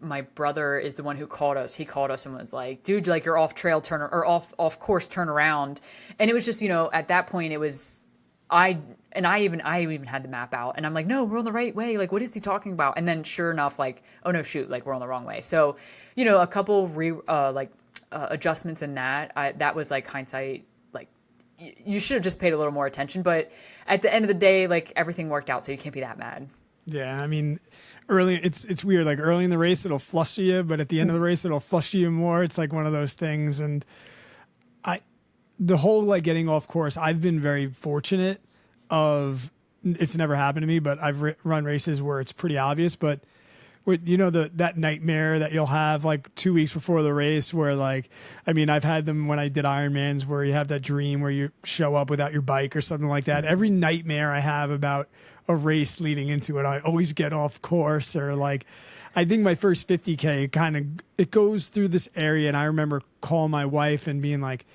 my brother is the one who called us. He called us and was like, "Dude, like you're off trail, turn or off course, turn around." And it was just, at that point, it was I even had the map out, and I'm like, "No, we're on the right way. Like, what is he talking about?" And then sure enough, like, "Oh no, shoot, like we're on the wrong way." So, a couple adjustments in that was like hindsight. Like, you should have just paid a little more attention. But at the end of the day, like everything worked out, so you can't be that mad. Yeah, I mean, it's weird. Like early in the race, it'll fluster you, but at the end of the race, it'll fluster you more. It's like one of those things. And the whole like getting off course, I've been very fortunate. It's never happened to me, but I've run races where it's pretty obvious. But with that nightmare that you'll have like 2 weeks before the race, where like, I mean, I've had them when I did Ironmans, where you have that dream where you show up without your bike or something like that. Every nightmare I have about a race leading into it, I always get off course. Or like, I think my first 50K it goes through this area, and I remember calling my wife and being like,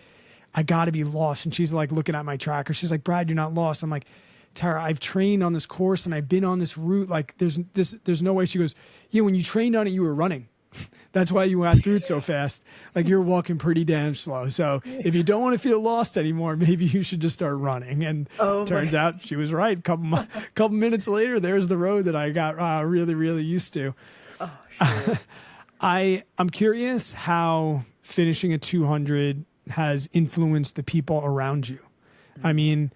I gotta be lost. And she's like looking at my tracker. She's like, Brad, you're not lost. I'm like, Tara, I've trained on this course and I've been on this route. Like there's no way. She goes, yeah, when you trained on it, you were running. That's why you got through it so fast. Like you're walking pretty damn slow. So if you don't want to feel lost anymore, maybe you should just start running. And turns out she was right. Couple minutes later, there's the road that I got really, really used to. Oh, sure. I'm curious how finishing a 200 has influenced the people around you. I mean,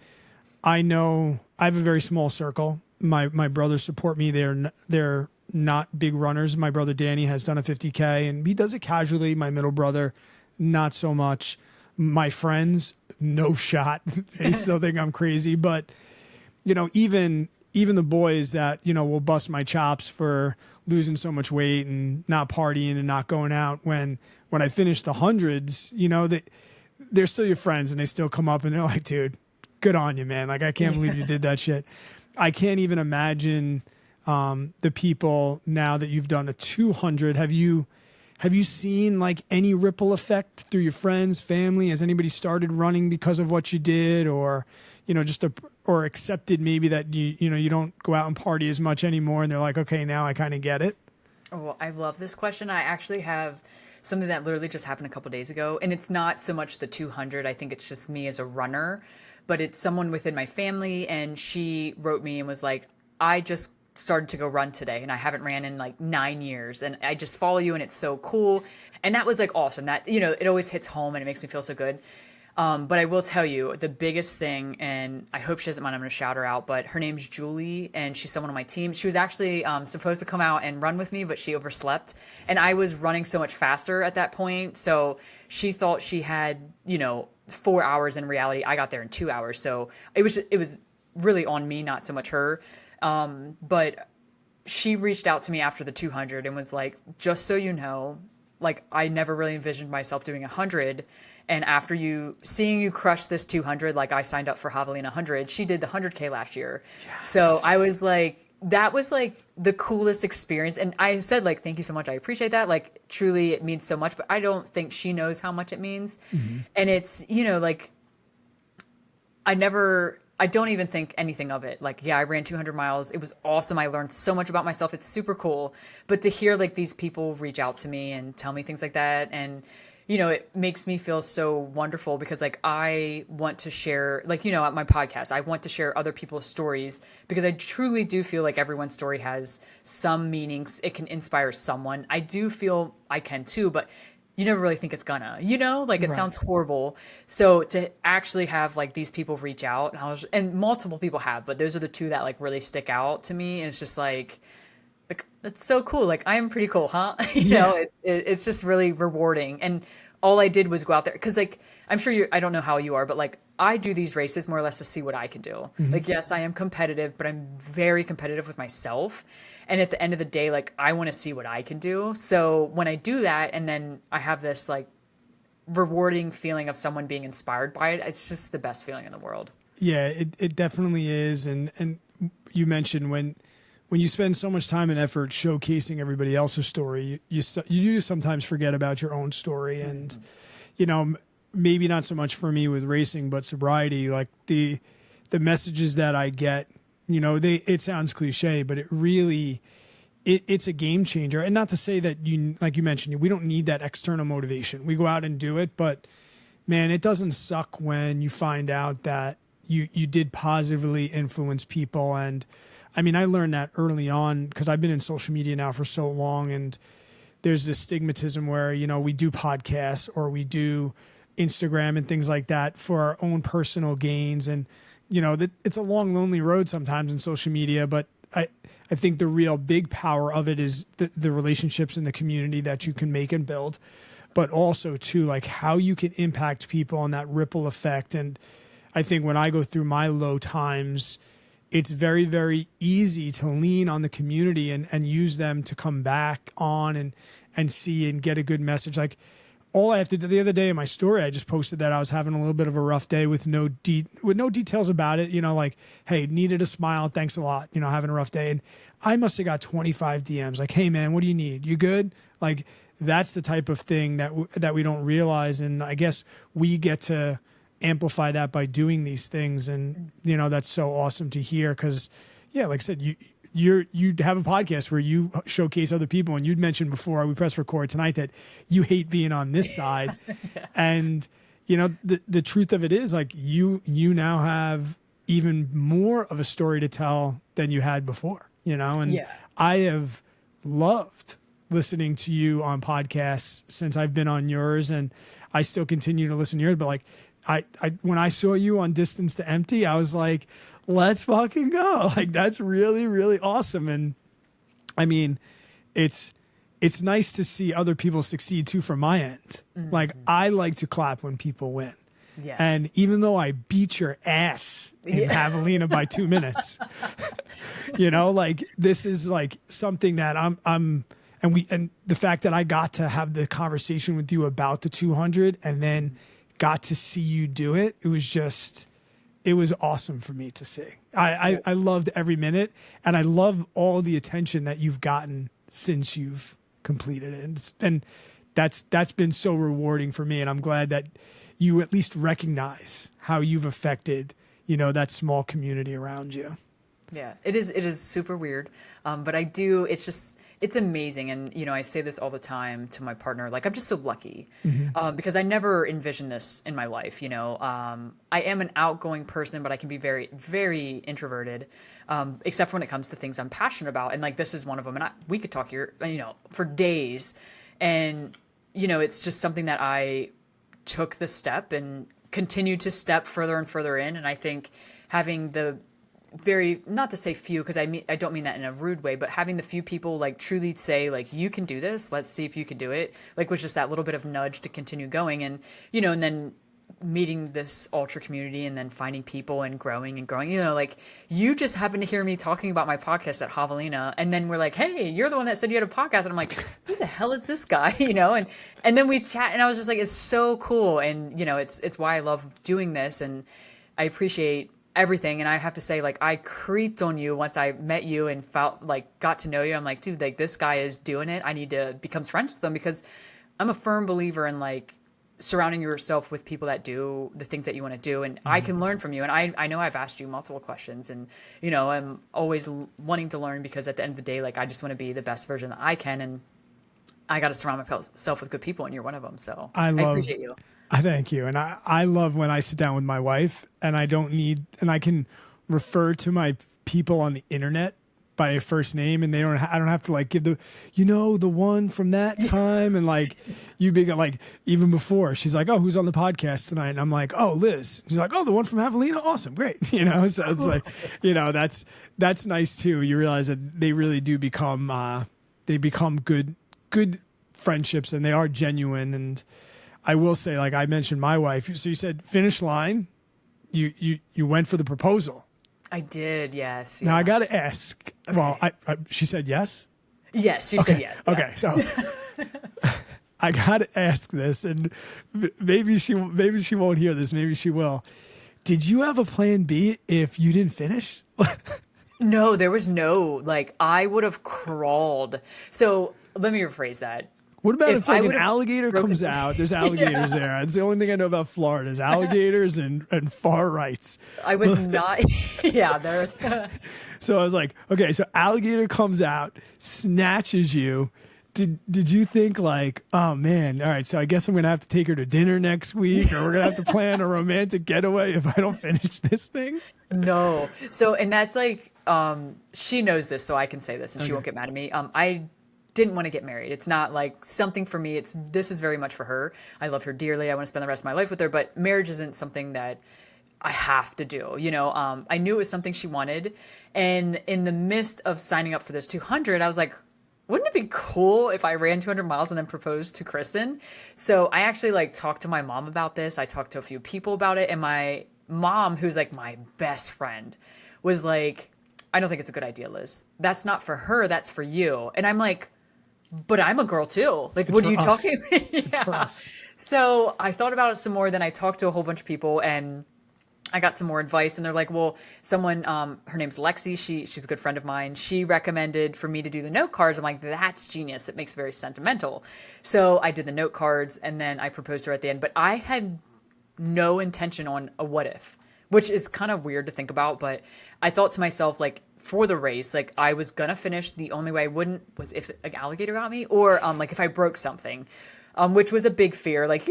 I know I have a very small circle. My brothers support me. They're not big runners. My brother Danny has done a 50K and he does it casually. My middle brother, not so much. My friends, no shot. They still think I'm crazy. But, even the boys that, will bust my chops for losing so much weight and not partying and not going out. When I finish the hundreds, they're still your friends and they still come up and they're like, dude, good on you, man. Like, I can't believe you did that shit. I can't even imagine the people now that you've done a 200. Have you seen like any ripple effect through your friends, family? Has anybody started running because of what you did, or or accepted maybe that you don't go out and party as much anymore, and they're like, okay, now I kind of get it? Oh, I love this question. I actually have something that literally just happened a couple days ago, and it's not so much the 200. I think it's just me as a runner, but it's someone within my family, and she wrote me and was like, I just started to go run today and I haven't ran in like 9 years, and I just follow you and it's so cool. And that was like awesome. That, it always hits home and it makes me feel so good. But I will tell you the biggest thing, and I hope she doesn't mind, I'm going to shout her out, but her name's Julie and she's someone on my team. She was actually supposed to come out and run with me, but she overslept, and I was running so much faster at that point. So she thought she had, 4 hours. In reality, I got there in 2 hours. So it was really on me, not so much her. But she reached out to me after the 200 and was like, just so you know, like, I never really envisioned myself doing 100. And after seeing you crush this 200, like I signed up for Javelina 100, she did the 100K last year. Yes. So I was like, that was like the coolest experience. And I said, like, thank you so much. I appreciate that. Like, truly it means so much, but I don't think she knows how much it means. Mm-hmm. And it's, like, I don't even think anything of it. Like, yeah, I ran 200 miles. It was awesome. I learned so much about myself. It's super cool. But to hear like these people reach out to me and tell me things like that, and it makes me feel so wonderful because like I want to share, like, at my podcast, I want to share other people's stories because I truly do feel like everyone's story has some meanings. It can inspire someone. I do feel I can too, but you never really think it's gonna, like it Right. sounds horrible. So to actually have like these people reach out and multiple people have, but those are the two that like really stick out to me. And it's just like that's so cool. Like I am pretty cool, huh? Yeah. It's just really rewarding. And all I did was go out there because like I'm sure I don't know how you are, but like I do these races more or less to see what I can do. Hmm. Like yes, I am competitive, but I'm very competitive with myself. And at the end of the day, like I want to see what I can do. So when I do that, and then I have this like rewarding feeling of someone being inspired by it, it's just the best feeling in the world. Yeah, it definitely is. And you mentioned when you spend so much time and effort showcasing everybody else's story, you do sometimes forget about your own story. And you know, maybe not so much for me with racing, but sobriety, like the messages that I get, it sounds cliche, but it really it's a game changer. And not to say that like you mentioned, we don't need that external motivation. We go out and do it, but man, it doesn't suck when you find out that you did positively influence people. And I mean, I learned that early on because I've been in social media now for so long, and there's this stigmatism where, we do podcasts or we do Instagram and things like that for our own personal gains. And, that it's a long, lonely road sometimes in social media, but I think the real big power of it is the relationships in the community that you can make and build, but also too, like how you can impact people and that ripple effect. And I think when I go through my low times, it's very, very easy to lean on the community and use them to come back on and see and get a good message. Like all I have to do the other day in my story, I just posted that I was having a little bit of a rough day with no details about it, like, hey, needed a smile. Thanks a lot. Having a rough day. And I must've got 25 DMs like, hey man, what do you need? You good? Like that's the type of thing that we don't realize. And I guess we get to amplify that by doing these things. And, that's so awesome to hear. Cause yeah, like I said, you have a podcast where you showcase other people, and you'd mentioned before we press record tonight that you hate being on this side. Yeah. And, the truth of it is like you now have even more of a story to tell than you had before, and Yeah. I have loved listening to you on podcasts since I've been on yours, and I still continue to listen to yours. But like, I when I saw you on Distance to Empty, I was like, let's fucking go. Like, that's really, really awesome. And I mean, it's nice to see other people succeed too from my end. Like, I like to clap when people win. Yes. And even though I beat your ass in Javelina by 2 minutes, like this is like something that and the fact that I got to have the conversation with you about the 200 and then got to see you do it. It was awesome for me to see. I loved every minute, and I love all the attention that you've gotten since you've completed it. And that's been so rewarding for me. And I'm glad that you at least recognize how you've affected, that small community around you. Yeah, it is super weird. But it's amazing. And, I say this all the time to my partner, like, I'm just so lucky because I never envisioned this in my life. I am an outgoing person, but I can be very, very introverted, except when it comes to things I'm passionate about. And like, this is one of them. And we could talk here, for days. And, it's just something that I took the step and continued to step further and further in. And I think having the very, not to say few, because I don't mean that in a rude way, but having the few people like truly say like, you can do this, let's see if you can do it, like was just that little bit of nudge to continue going. And and then meeting this ultra community and then finding people and growing, like you just happened to hear me talking about my podcast at Javelina, and then we're like, hey, you're the one that said you had a podcast, and I'm like, who the hell is this guy? And then we chat, and I was just like, it's so cool. And it's why I love doing this, and I appreciate everything. And I have to say, like, I creeped on you once I met you and felt like got to know you. I'm like, dude, like this guy is doing it. I need to become friends with him, because I'm a firm believer in like surrounding yourself with people that do the things that you want to do, and I can learn from you. And I know I've asked you multiple questions, and I'm always wanting to learn, because at the end of the day, like, I just want to be the best version that I can. And I got to surround myself with good people, and you're one of them. So I I love, appreciate you. I thank you. And I love when I sit down with my wife and I don't need, and I can refer to my people on the internet by a first name, and I don't have to like give the one from that time. And like, you big, like even before she's like, oh, who's on the podcast tonight? And I'm like, oh, Liz. She's like, oh, the one from Javelina. Awesome. Great. So it's like, that's nice too. You realize that they really do become, good friendships, and they are genuine. And I will say, like I mentioned my wife, so you said finish line, you went for the proposal. I did, yes. Now Yeah. I got to ask. Okay. Well, she said yes. Yes, she said yes. Yeah. Okay, so I got to ask this, and maybe she won't hear this. Maybe she will. Did you have a plan B if you didn't finish? No, there was no, like, I would have crawled. So let me rephrase that. What about if I like an would've alligator broken- comes out? There's alligators there. That's the only thing I know about Florida is alligators and far rights. I was not, yeah, there. So I was like, okay, so alligator comes out, snatches you. Did you think like, oh man, all right, so I guess I'm gonna have to take her to dinner next week, or we're gonna have to plan a romantic getaway if I don't finish this thing? No. So, and that's like, she knows this, so I can say this and she won't get mad at me. I didn't want to get married. It's not like something for me. This is very much for her. I love her dearly. I want to spend the rest of my life with her, but marriage isn't something that I have to do. I knew it was something she wanted. And in the midst of signing up for this 200, I was like, wouldn't it be cool if I ran 200 miles and then proposed to Kristen? So I actually like talked to my mom about this. I talked to a few people about it. And my mom, who's like my best friend, was like, I don't think it's a good idea, Liz. That's not for her. That's for you. And I'm like, but I'm a girl too. Like, what are you talking? Yeah. So I thought about it some more. Then I talked to a whole bunch of people and I got some more advice, and they're like, well, someone, her name's Lexi. She's a good friend of mine. She recommended for me to do the note cards. I'm like, that's genius. It makes it very sentimental. So I did the note cards and then I proposed to her at the end, but I had no intention on a what if, which is kind of weird to think about. But I thought to myself, like, for the race, like I was going to finish. The only way I wouldn't was if an alligator got me, or like if I broke something, which was a big fear. Like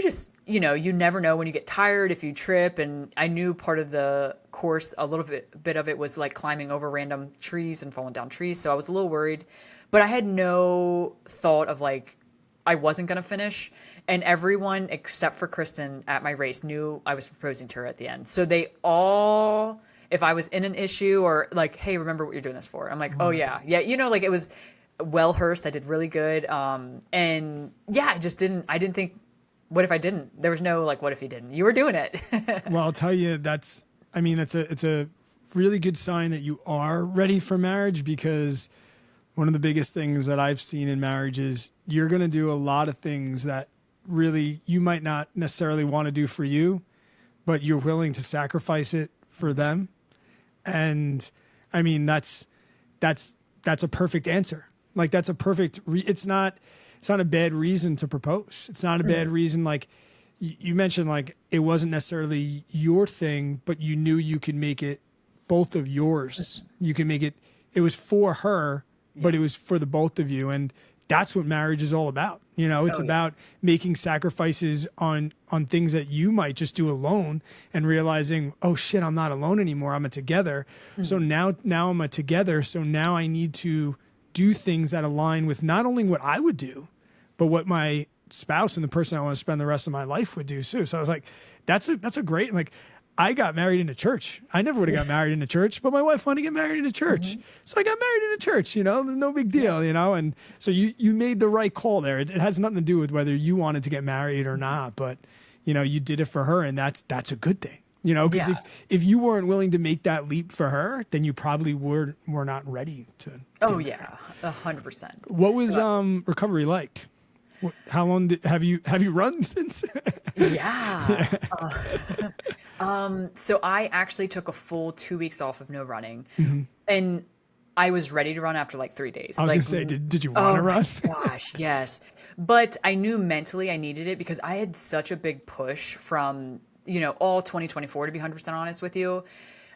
you never know when you get tired, if you trip. And I knew part of the course, a little bit of it was like climbing over random trees and falling down trees. So I was a little worried, but I had no thought of like, I wasn't going to finish. And everyone except for Kristen at my race knew I was proposing to her at the end. So they all, if I was in an issue or like, hey, remember what you're doing this for? I'm like, oh yeah. Yeah. Like it was well rehearsed. I did really good. And yeah, I didn't think, what if I didn't? There was no like, what if you didn't? You were doing it. Well, I'll tell you, it's a really good sign that you are ready for marriage, because one of the biggest things that I've seen in marriage is you're going to do a lot of things that really you might not necessarily want to do for you, but you're willing to sacrifice it for them. And I mean, that's a perfect answer. Like that's a perfect, it's not a bad reason to propose. It's not a bad reason. Like you mentioned, like it wasn't necessarily your thing, but you knew you could make it both of yours. You can make it, it was for her, but it was for the both of you. And that's what marriage is all about. It's about making sacrifices on things that you might just do alone and realizing, oh shit, I'm not alone anymore. I'm a together. So now I'm a together. So now I need to do things that align with not only what I would do, but what my spouse and the person I want to spend the rest of my life would do too. So I was like, that's a great, like, I got married in a church. I never would have got married in a church, but my wife wanted to get married in a church. So I got married in a church, no big deal, and so you made the right call there. It has nothing to do with whether you wanted to get married or not, but you did it for her, and that's a good thing, because if you weren't willing to make that leap for her, then you probably were not ready to. Oh yeah, 100%. What was recovery like? How long have you run since? Yeah. So I actually took a full 2 weeks off of no running, and I was ready to run after like 3 days. I was gonna say, did you want to run? Gosh, yes. But I knew mentally I needed it because I had such a big push from, all 2024, to be 100% honest with you.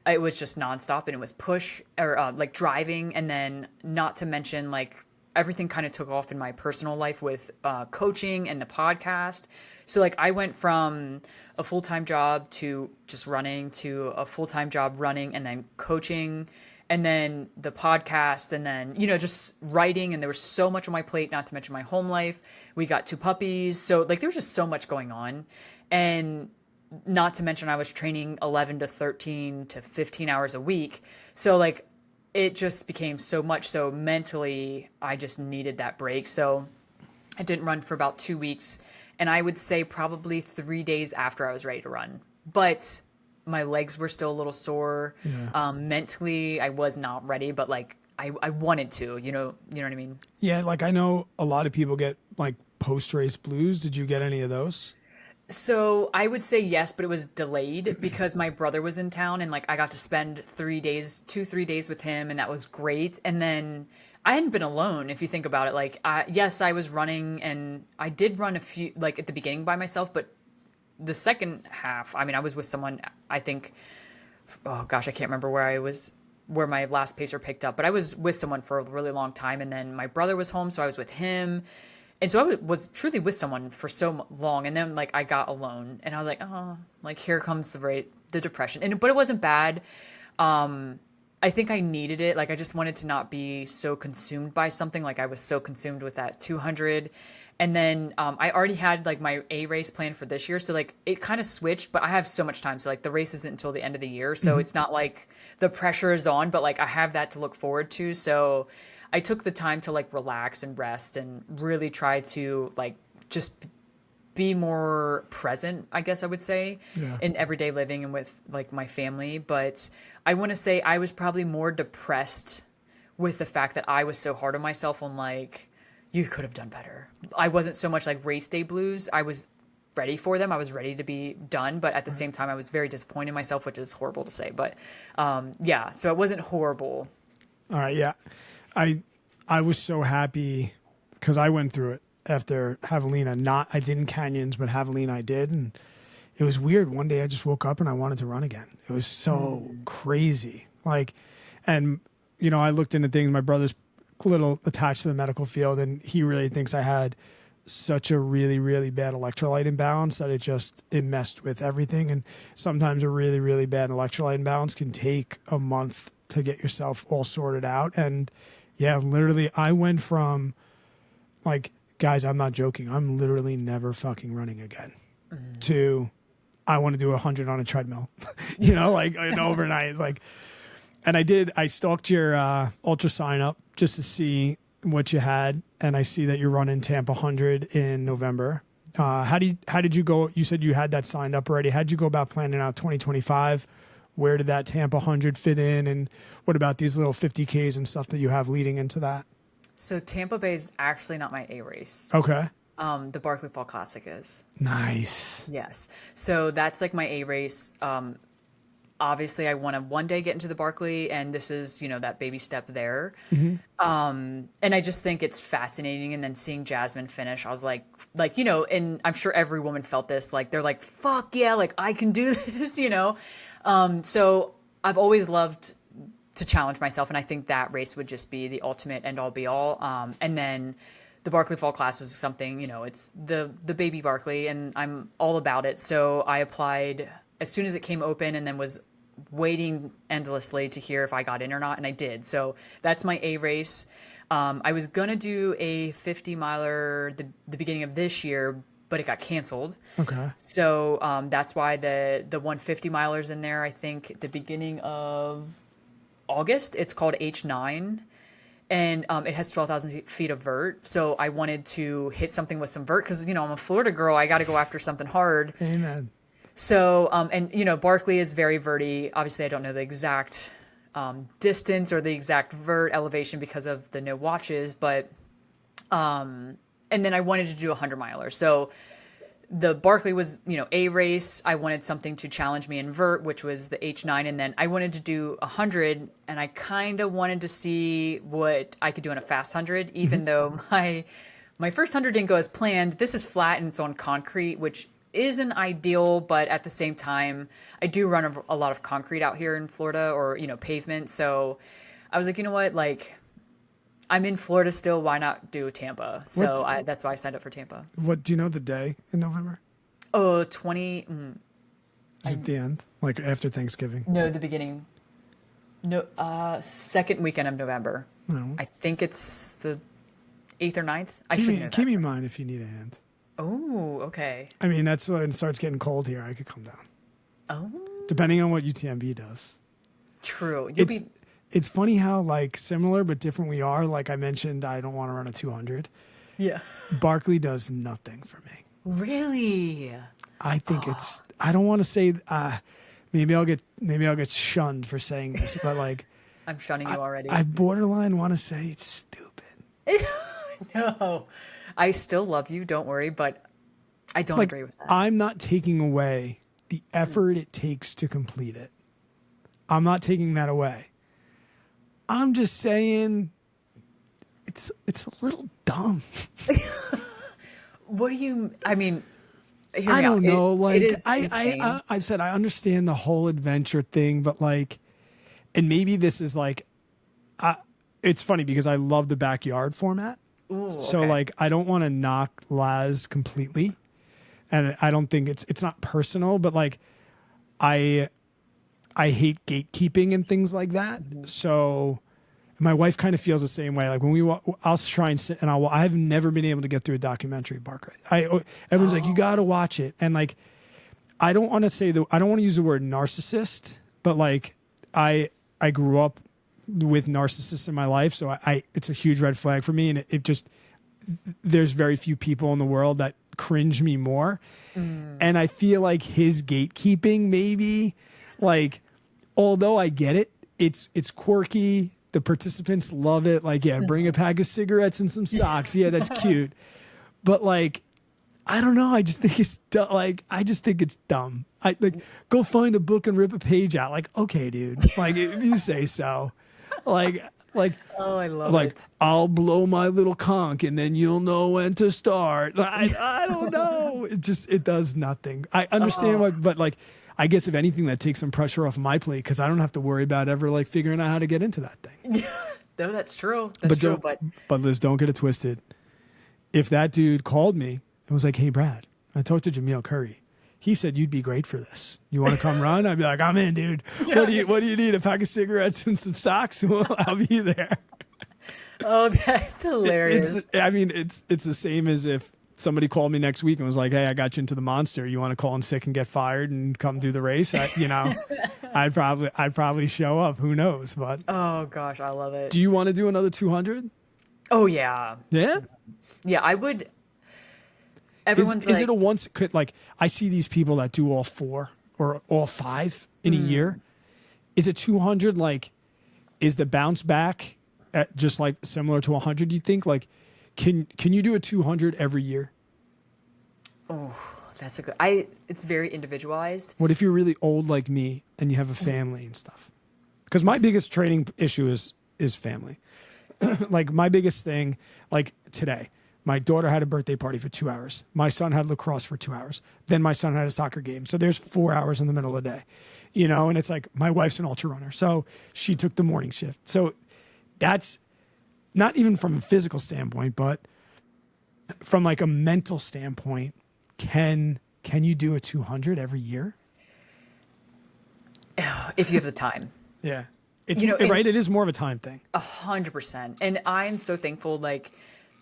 It was just nonstop, and it was push or like driving. And then not to mention, like, everything kind of took off in my personal life with coaching and the podcast. So like I went from a full-time job to just running to a full-time job running and then coaching and then the podcast and then, just writing. And there was so much on my plate, not to mention my home life. We got 2 puppies. So like there was just so much going on. And not to mention I was training 11 to 13 to 15 hours a week. So like it just became so much. So mentally, I just needed that break. So I didn't run for about 2 weeks. And I would say probably 3 days after I was ready to run. But my legs were still a little sore. Yeah. Mentally, I was not ready, but like I wanted to, you know what I mean? Yeah, like I know a lot of people get like post-race blues. Did you get any of those? So I would say yes, but it was delayed because my brother was in town and like I got to spend 3 days, 3 days with him, and that was great. And then I hadn't been alone, if you think about it. Like, yes, I was running and I did run a few, like at the beginning by myself, but the second half, I mean, I was with someone, I think, oh gosh, I can't remember where my last pacer picked up, but I was with someone for a really long time. And then my brother was home, so I was with him. And so I was truly with someone for so long. And then like I got alone and I was like, oh, like here comes the depression. But it wasn't bad. I think I needed it. Like I just wanted to not be so consumed by something. Like I was so consumed with that 200. And then I already had like my A race planned for this year. So like it kind of switched, but I have so much time. So like the race isn't until the end of the year. So it's not like the pressure is on, but like I have that to look forward to. So I took the time to like relax and rest and really try to like just be more present, I guess I would say, in everyday living and with like my family. But I want to say I was probably more depressed with the fact that I was so hard on myself on like, you could have done better. I wasn't so much like race day blues. I was ready for them. I was ready to be done. But at the same time, I was very disappointed in myself, which is horrible to say. But yeah, so it wasn't horrible. All right. Yeah. I was so happy because I went through it after Javelina. I didn't canyons, but Javelina I did. And it was weird. One day I just woke up and I wanted to run again. It was so crazy. Like, and I looked into things. My brother's a little attached to the medical field, and he really thinks I had such a really, really bad electrolyte imbalance that it messed with everything. And sometimes a really, really bad electrolyte imbalance can take a month to get yourself all sorted out. And yeah, literally I went from like, guys, I'm not joking, I'm literally never fucking running again to I want to do 100 on a treadmill, like an overnight, like. And I stalked your ultra sign up just to see what you had, and I see that you're running Tampa 100 in November. How did you go? You said you had that signed up already. How'd you go about planning out 2025? Where did that Tampa 100 fit in, and what about these little 50Ks and stuff that you have leading into that? So Tampa Bay is actually not my A race. Okay. The Barkley Fall Classic is. Nice. Yes. So that's like my A race. Obviously I want to one day get into the Barkley, and this is, that baby step there. And I just think it's fascinating. And then seeing Jasmine finish, I was like, and I'm sure every woman felt this, like, they're like, fuck yeah, like I can do this, So I've always loved to challenge myself. And I think that race would just be the ultimate end all be all. And then the Barkley Fall Class is something, it's the baby Barkley, and I'm all about it. So I applied as soon as it came open, and then was waiting endlessly to hear if I got in or not. And I did. So that's my A race. I was going to do a 50 miler the beginning of this year, but it got canceled. Okay. So that's why the 150 milers in there, I think at the beginning of August. It's called H9. And it has 12,000 feet of vert. So I wanted to hit something with some vert because, I'm a Florida girl. I got to go after something hard. Amen. So, Barkley is very verty. Obviously, I don't know the exact distance or the exact vert elevation because of the no watches. But, and then I wanted to do a 100-miler. So the Barkley was, a race. I wanted something to challenge me in vert, which was the H9. And then I wanted to do 100, and I kind of wanted to see what I could do in a fast 100, even though my first 100 didn't go as planned. This is flat and it's on concrete, which isn't ideal, but at the same time, I do run a lot of concrete out here in Florida, or, pavement. So I was like, you know what, like, I'm in Florida still. Why not do Tampa? What So that's why I signed up for Tampa. what do you know the day in November? Oh, 20. Is it the end? Like after Thanksgiving? No, the beginning. No, second weekend of November. No. I think it's the 8th or ninth. I Keep should me, know keep that. me in mind if you need a hand. Oh, okay. I mean, that's when it starts getting cold here. I could come down. Oh, Depending on what UTMB does. true. You'll It's be it's funny how like similar but different we are. Like I mentioned, I don't want to run a 200. yeah. Barkley does nothing for me. Really? I think it's. I don't want to say. Maybe I'll get shunned for saying this, but like I'm shunning you already. I borderline want to say it's stupid. No, I still love you. Don't worry, but I don't Like agree with that. I'm not taking away the effort it takes to complete it. I'm not taking that away. I'm just saying it's a little dumb. What do you? I mean, hear I me out. don't know. Like it is insane. I said I understand the whole adventure thing, but like, and maybe this is like, it's funny because I love the backyard format. Ooh, So okay. like, I don't want to knock Laz completely, and I don't think it's not personal, but like, I hate gatekeeping and things like that. So my wife kind of feels the same way. Like when I'll try and sit and I've never been able to get through a documentary, Barker. Everyone's like, you got to watch it. And like, I don't want to use the word narcissist, but like I grew up with narcissists in my life. So it's a huge red flag for me. And it just, there's very few people in the world that cringe me more. And I feel like his gatekeeping maybe like, although I get it, it's quirky. The participants love it. Like, yeah, bring a pack of cigarettes and some socks. Yeah, that's cute. But like, I don't know. I just think it's dumb. Like, I just think it's dumb. I like go find a book and rip a page out. Like, okay, dude. Like, if you say so. Like, Oh, I love like it. I'll blow my little conch and then you'll know when to start. I don't know. It does nothing. I understand why, but like, I guess if anything, that takes some pressure off my plate because I don't have to worry about ever like figuring out how to get into that thing. No, that's true. That's true. But Liz, don't get it twisted. If that dude called me and was like, "Hey, Brad, I talked to Jameel Curry. He said you'd be great for this. You want to come run?" I'd be like, "I'm in, dude. What do you need? A pack of cigarettes and some socks? I'll be there." Oh, that's hilarious. It's the same as if somebody called me next week and was like, "Hey, I got you into the Monster. You want to call in sick and get fired and come do the race?" I'd probably show up. Who knows? But Oh gosh, I love it. do you want to do another 200? Oh yeah, Yeah. yeah. I would. Everyone's Is like, it a once? Like I see these people that do all 4 or all 5 in a year. Is it 200? Like, is the bounce back at just like similar to 100? Do you think like can you do a 200 every year? that's a good. It's very individualized. What if you're really old like me and you have a family and stuff? Because my biggest training issue is family. Like my biggest thing, like today, my daughter had a birthday party for 2 hours. My son had lacrosse for 2 hours. Then my son had a soccer game. So there's 4 hours in the middle of the day, and it's like my wife's an ultra runner. So she took the morning shift. So that's not even from a physical standpoint, but from like a mental standpoint, can you do a 200 every year? If you have the time. Yeah. It's and- right. It is more of a time thing. 100%. And I'm so thankful like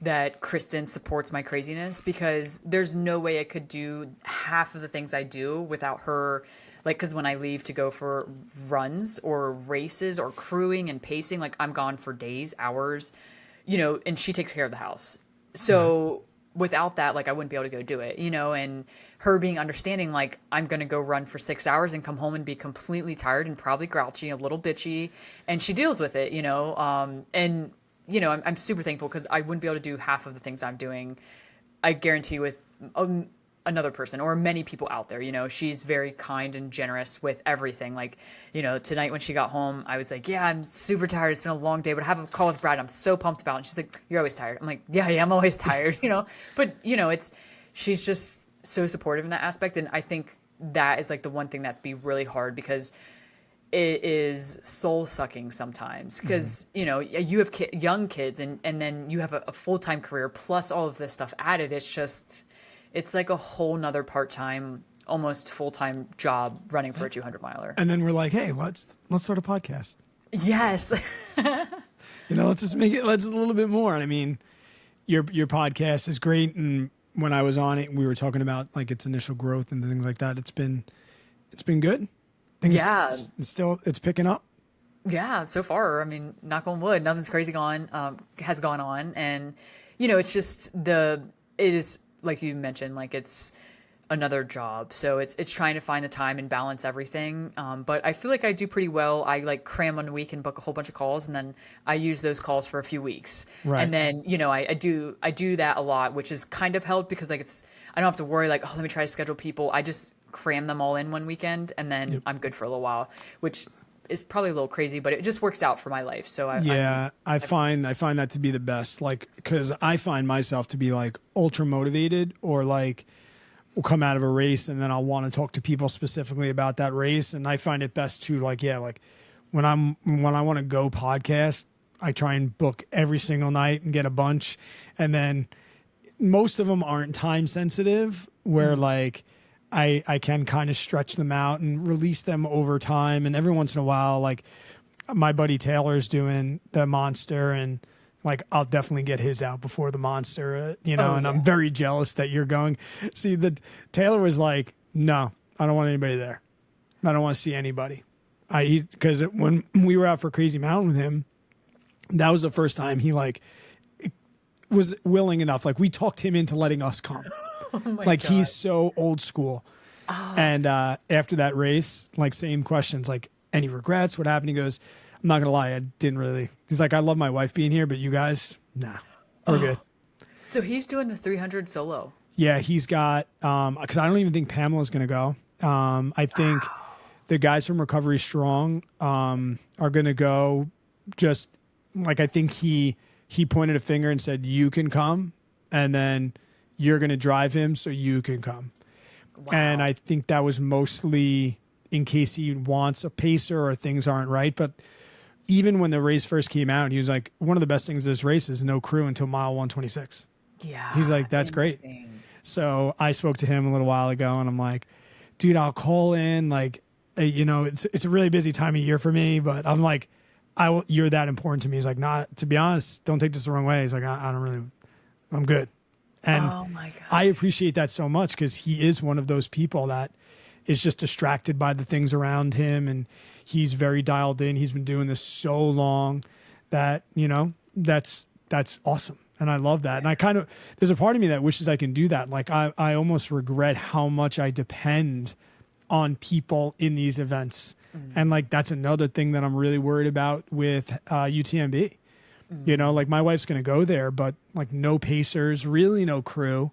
that Kristen supports my craziness because there's no way I could do half of the things I do without her. Like, because when I leave to go for runs or races or crewing and pacing, like I'm gone for days, hours, and she takes care of the house. So without that, like I wouldn't be able to go do it, and her being understanding, like I'm going to go run for 6 hours and come home and be completely tired and probably grouchy, a little bitchy. And she deals with it, and I'm super thankful because I wouldn't be able to do half of the things I'm doing. I guarantee with another person or many people out there, she's very kind and generous with everything. Like, tonight when she got home, I was like, yeah, I'm super tired. It's been a long day, but I have a call with Brad. I'm so pumped about it. And she's like, you're always tired. I'm like, yeah, I'm always tired, but she's just so supportive in that aspect. And I think that is like the one thing that'd be really hard because it is soul sucking sometimes because, you know, you have young kids and then you have a full-time career plus all of this stuff added. It's like a whole nother part-time, almost full-time job running for a 200 miler. And then we're like, hey, let's start a podcast. Yes. You know, let's just make it, let's a little bit more. And I mean, your podcast is great. And when I was on it, we were talking about like its initial growth and things like that. It's been good. Yeah. It's picking up. Yeah, so far, I mean, knock on wood, nothing's crazy has gone on. And, you know, it is like you mentioned, like it's another job. So it's trying to find the time and balance everything. But I feel like I do pretty well. I like cram on a week and book a whole bunch of calls, and then I use those calls for a few weeks. Right. And then, you know, I do that a lot, which is kind of helped because like I don't have to worry like, oh, let me try to schedule people. I just cram them all in one weekend and then I'm good for a little while, which is probably a little crazy, but it just works out for my life. So I find that to be the best, like, because I find myself to be like ultra motivated, or like we'll come out of a race and then I'll want to talk to people specifically about that race. And I find it best to like, like when I want to go podcast, I try and book every single night and get a bunch. And then most of them aren't time sensitive where like I can kind of stretch them out and release them over time. And every once in a while, like my buddy Taylor's doing the Monster, and like I'll definitely get his out before the Monster, you know. And I'm very jealous that you're going. See, Taylor was like, no, I don't want anybody there. I don't want to see anybody. Because when we were out for Crazy Mountain with him, that was the first time he like was willing enough. Like we talked him into letting us come. Oh like God. He's so old school. And after that race, like same questions, like any regrets, what happened? He goes, I'm not gonna lie, I didn't really. He's like, I love my wife being here, but you guys, nah, we're good. So he's doing the 300 solo. Yeah, he's got because I don't even think Pamela's gonna go. I think the guys from Recovery Strong are gonna go. Just like I think he pointed a finger and said, you can come, and then you're going to drive him so you can come. Wow. And I think that was mostly in case he wants a pacer or things aren't right. But even when the race first came out, he was like, one of the best things of this race is no crew until mile 126. Yeah. He's like, that's great. So I spoke to him a little while ago and I'm like, dude, I'll call in. Like, you know, it's a really busy time of year for me, but I'm like, you're that important to me. He's like, not, to be honest, don't take this the wrong way. He's like, I don't really, I'm good. And oh my God. I appreciate that so much because he is one of those people that is just distracted by the things around him. And he's very dialed in. He's been doing this so long that, you know, that's awesome. And I love that. And there's a part of me that wishes I can do that. Like I almost regret how much I depend on people in these events. And like, that's another thing that I'm really worried about with UTMB. You know, like my wife's going to go there, but like no pacers, really no crew.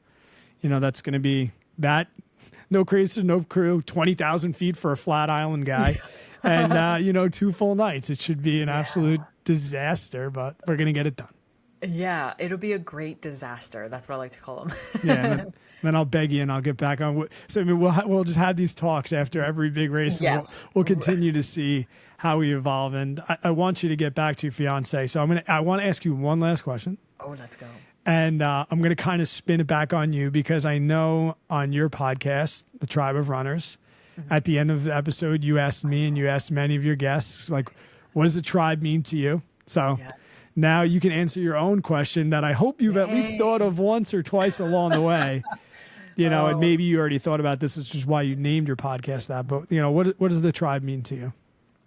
You know, that's going to be that. No pacer, no crew, 20,000 feet for a flat island guy. And, you know, 2 full nights. It should be an absolute disaster, but we're going to get it done. Yeah, it'll be a great disaster. That's what I like to call them. Yeah, then I'll beg you and I'll get back on. So I mean, we'll just have these talks after every big race. And yes. we'll continue to see how we evolve. And I want you to get back to your fiance. So I want to ask you one last question. Oh, let's go. And I'm going to kind of spin it back on you because I know on your podcast, The Tribe of Runners, at the end of the episode, you asked me and you asked many of your guests, like, what does the tribe mean to you? So now you can answer your own question that I hope you've at least thought of once or twice along the way. You know, and maybe you already thought about this, which is why you named your podcast that. But, you know, what does the tribe mean to you?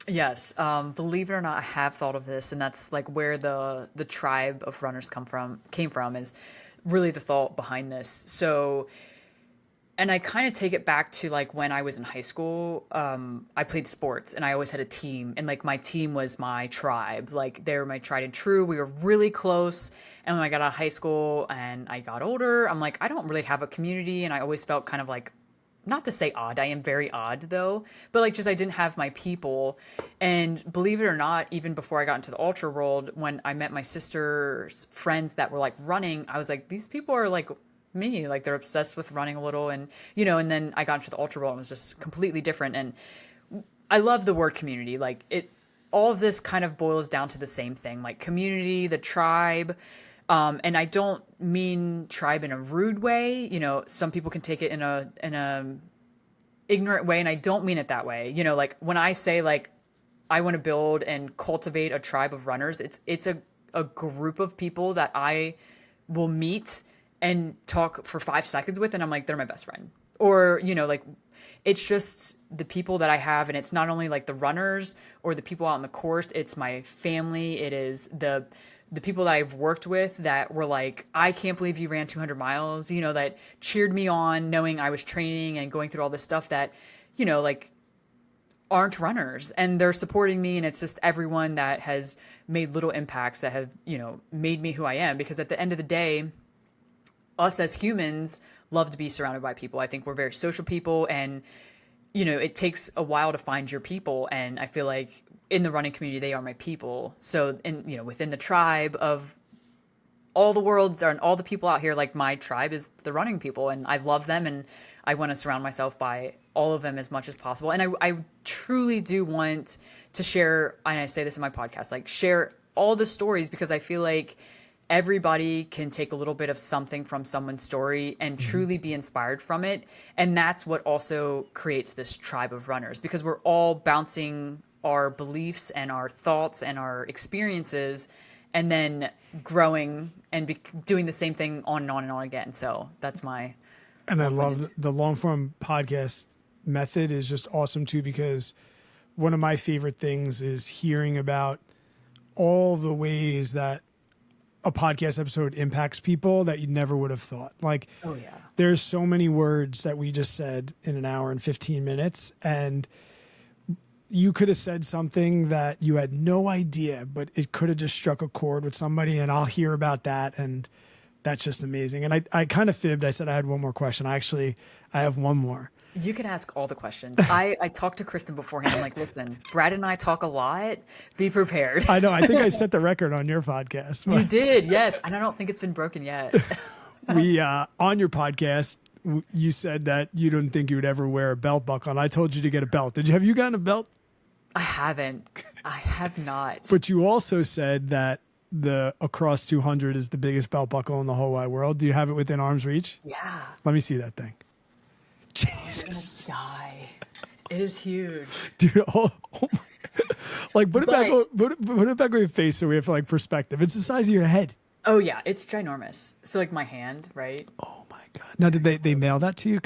Yes. Believe it or not, I have thought of this, and that's like where the tribe of runners came from is really the thought behind this. So, and I kind of take it back to like when I was in high school, I played sports and I always had a team, and like my team was my tribe. Like they were my tried and true. We were really close. And when I got out of high school and I got older, I'm like, I don't really have a community. And I always felt kind of like, not to say odd, I am very odd though, but like just I didn't have my people. And believe it or not, even before I got into the ultra world, when I met my sister's friends that were like running, I was like, these people are like me, like they're obsessed with running a little. And, you know, and then I got into the ultra world and it was just completely different. And I love the word community. Like all of this kind of boils down to the same thing, like community, the tribe. And I don't mean tribe in a rude way. You know, some people can take it in a ignorant way, and I don't mean it that way. You know, like when I say like I want to build and cultivate a tribe of runners, it's a group of people that I will meet and talk for 5 seconds with, and I'm like, they're my best friend. Or, you know, like it's just the people that I have, and it's not only like the runners or the people out on the course, it's my family, it is the people that I've worked with that were like, I can't believe you ran 200 miles, you know, that cheered me on knowing I was training and going through all this stuff that, you know, like aren't runners, and they're supporting me. And it's just everyone that has made little impacts that have, you know, made me who I am. Because at the end of the day, us as humans love to be surrounded by people. I think we're very social people, and, you know, it takes a while to find your people. And I feel like in the running community, they are my people. So, you know, within the tribe of all the worlds and all the people out here, like my tribe is the running people, and I love them, and I want to surround myself by all of them as much as possible. And I truly do want to share, and I say this in my podcast, like share all the stories, because I feel like everybody can take a little bit of something from someone's story and truly be inspired from it. And that's what also creates this tribe of runners, because we're all bouncing our beliefs and our thoughts and our experiences, and then growing and doing the same thing on and on and on again. So that's my... And I love the long form podcast method is just awesome too, because one of my favorite things is hearing about all the ways that a podcast episode impacts people that you never would have thought. Like, Oh yeah. there's so many words that we just said in an hour and 15 minutes, and you could have said something that you had no idea, but it could have just struck a chord with somebody, and I'll hear about that. And that's just amazing. And I kind of fibbed. I said I had one more question. I have one more. You can ask all the questions. I talked to Kristen beforehand. I'm like, listen, Brad and I talk a lot. Be prepared. I know. I think I set the record on your podcast. You did, yes. And I don't think it's been broken yet. We on your podcast, you said that you didn't think you would ever wear a belt buckle, and I told you to get a belt. Have you gotten a belt? I haven't. I have not. But you also said that the Across 200 is the biggest belt buckle in the whole wide world. Do you have it within arm's reach? Yeah. Let me see that thing. I'm Jesus. gonna die. It is huge. Dude, oh my. Like, put it back But- put it back on your face so we have like perspective. It's the size of your head. Oh yeah, it's ginormous. So like my hand, right? Oh my god. Now did they mail that to you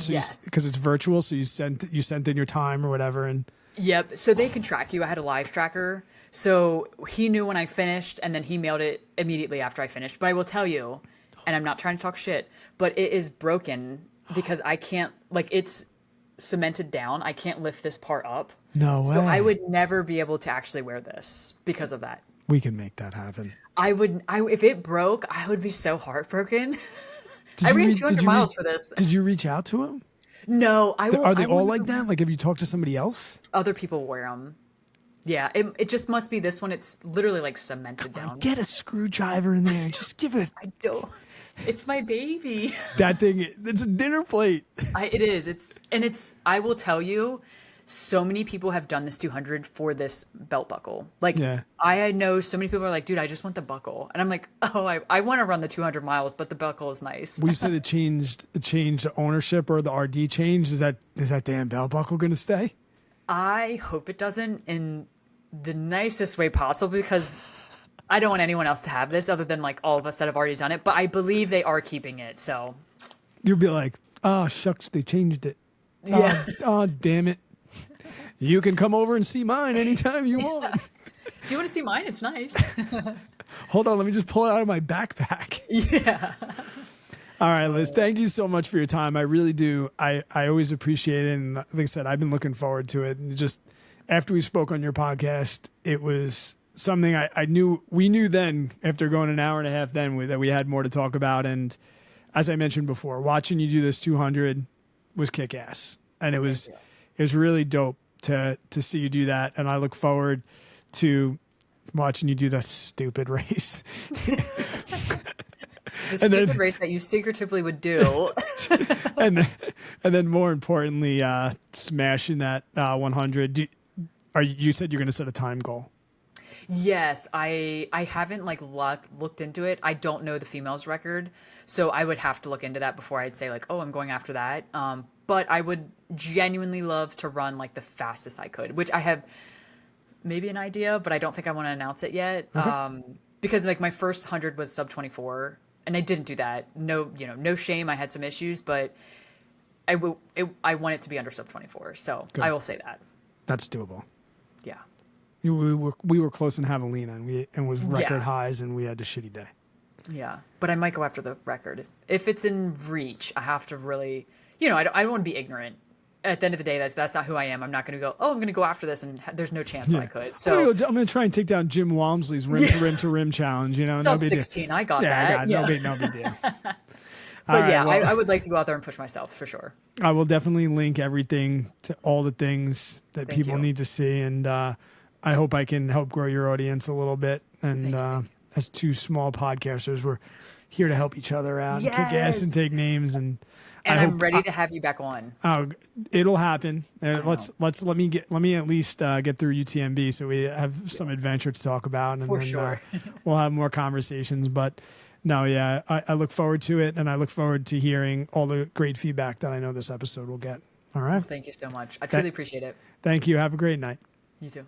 Yes. because it's virtual, so you sent in your time or whatever, and Yep. So they can track you. I had a live tracker. So he knew when I finished, and then he mailed it immediately after I finished. But I will tell you, and I'm not trying to talk shit, but it is broken because I can't, like, it's cemented down. I can't lift this part up. no way. So I would never be able to actually wear this because of that. We can make that happen. If it broke, I would be so heartbroken. Did I you ran reach- 200 did you miles reach- for this. Did you reach out to him? No, I will. Are they I all will like never- that? Like, have you talked to somebody else? Other people wear them. Yeah, it just must be this one. It's literally like cemented down. Get a screwdriver in there and just give it. I don't. It's my baby. That thing, it's a dinner plate. It is. I will tell you, so many people have done this 200 for this belt buckle. Like, Yeah. I know so many people are like, dude, I just want the buckle. And I'm like, oh, I want to run the 200 miles, but the buckle is nice. We said it changed the ownership, or the RD changed. Is that damn belt buckle going to stay? I hope it doesn't, in the nicest way possible, because I don't want anyone else to have this other than like all of us that have already done it. But I believe they are keeping it. So You'll be like, oh, shucks, they changed it. yeah. Oh, damn it. You can come over and see mine anytime you want. Do you want to see mine? It's nice. Hold on, let me just pull it out of my backpack. Yeah. All right, Liz, thank you so much for your time. I really do. I always appreciate it. And like I said, I've been looking forward to it. And just after we spoke on your podcast, it was something we knew then, after going an hour and a half then, that we had more to talk about. And as I mentioned before, watching you do this 200 was kick-ass. And it was really dope to see you do that. And I look forward to watching you do that stupid race. The stupid race that you secretively would do. and then, and then more importantly, smashing that 100. You said you're going to set a time goal. Yes, I haven't like looked into it. I don't know the females record, so I would have to look into that before I'd say like, oh, I'm going after that. But I would genuinely love to run like the fastest I could, which I have maybe an idea, but I don't think I want to announce it yet. Okay. Because like my first 100 was sub 24, and I didn't do that. No, no shame. I had some issues, but I want it to be under sub 24. So Good. I will say that. That's doable. Yeah. We were close in Javelina, and it was record Yeah. highs, and we had a shitty day. Yeah, but I might go after the record. If it's in reach, I have to really, I don't want to be ignorant. At the end of the day, that's not who I am. I'm not going to go, oh, I'm going to go after this, and there's no chance that I could. So I'm going to try and take down Jim Walmsley's rim to rim to rim challenge. No sub big deal. 16, I got Yeah, that. I got it. No big deal. But yeah, I would like to go out there and push myself for sure. I will definitely link everything to all the things that Thank people you. need to see, and I hope I can help grow your audience a little bit. And as two small podcasters, we're here to help each other out, and kick ass and take names. And I'm ready to have you back on. Oh, it'll happen. Let me at least get through UTMB so we have some adventure to talk about, and For then sure. We'll have more conversations. But no, yeah, I look forward to it, and I look forward to hearing all the great feedback that I know this episode will get. All right. Thank you so much. I truly appreciate it. Thank you. Have a great night. You too.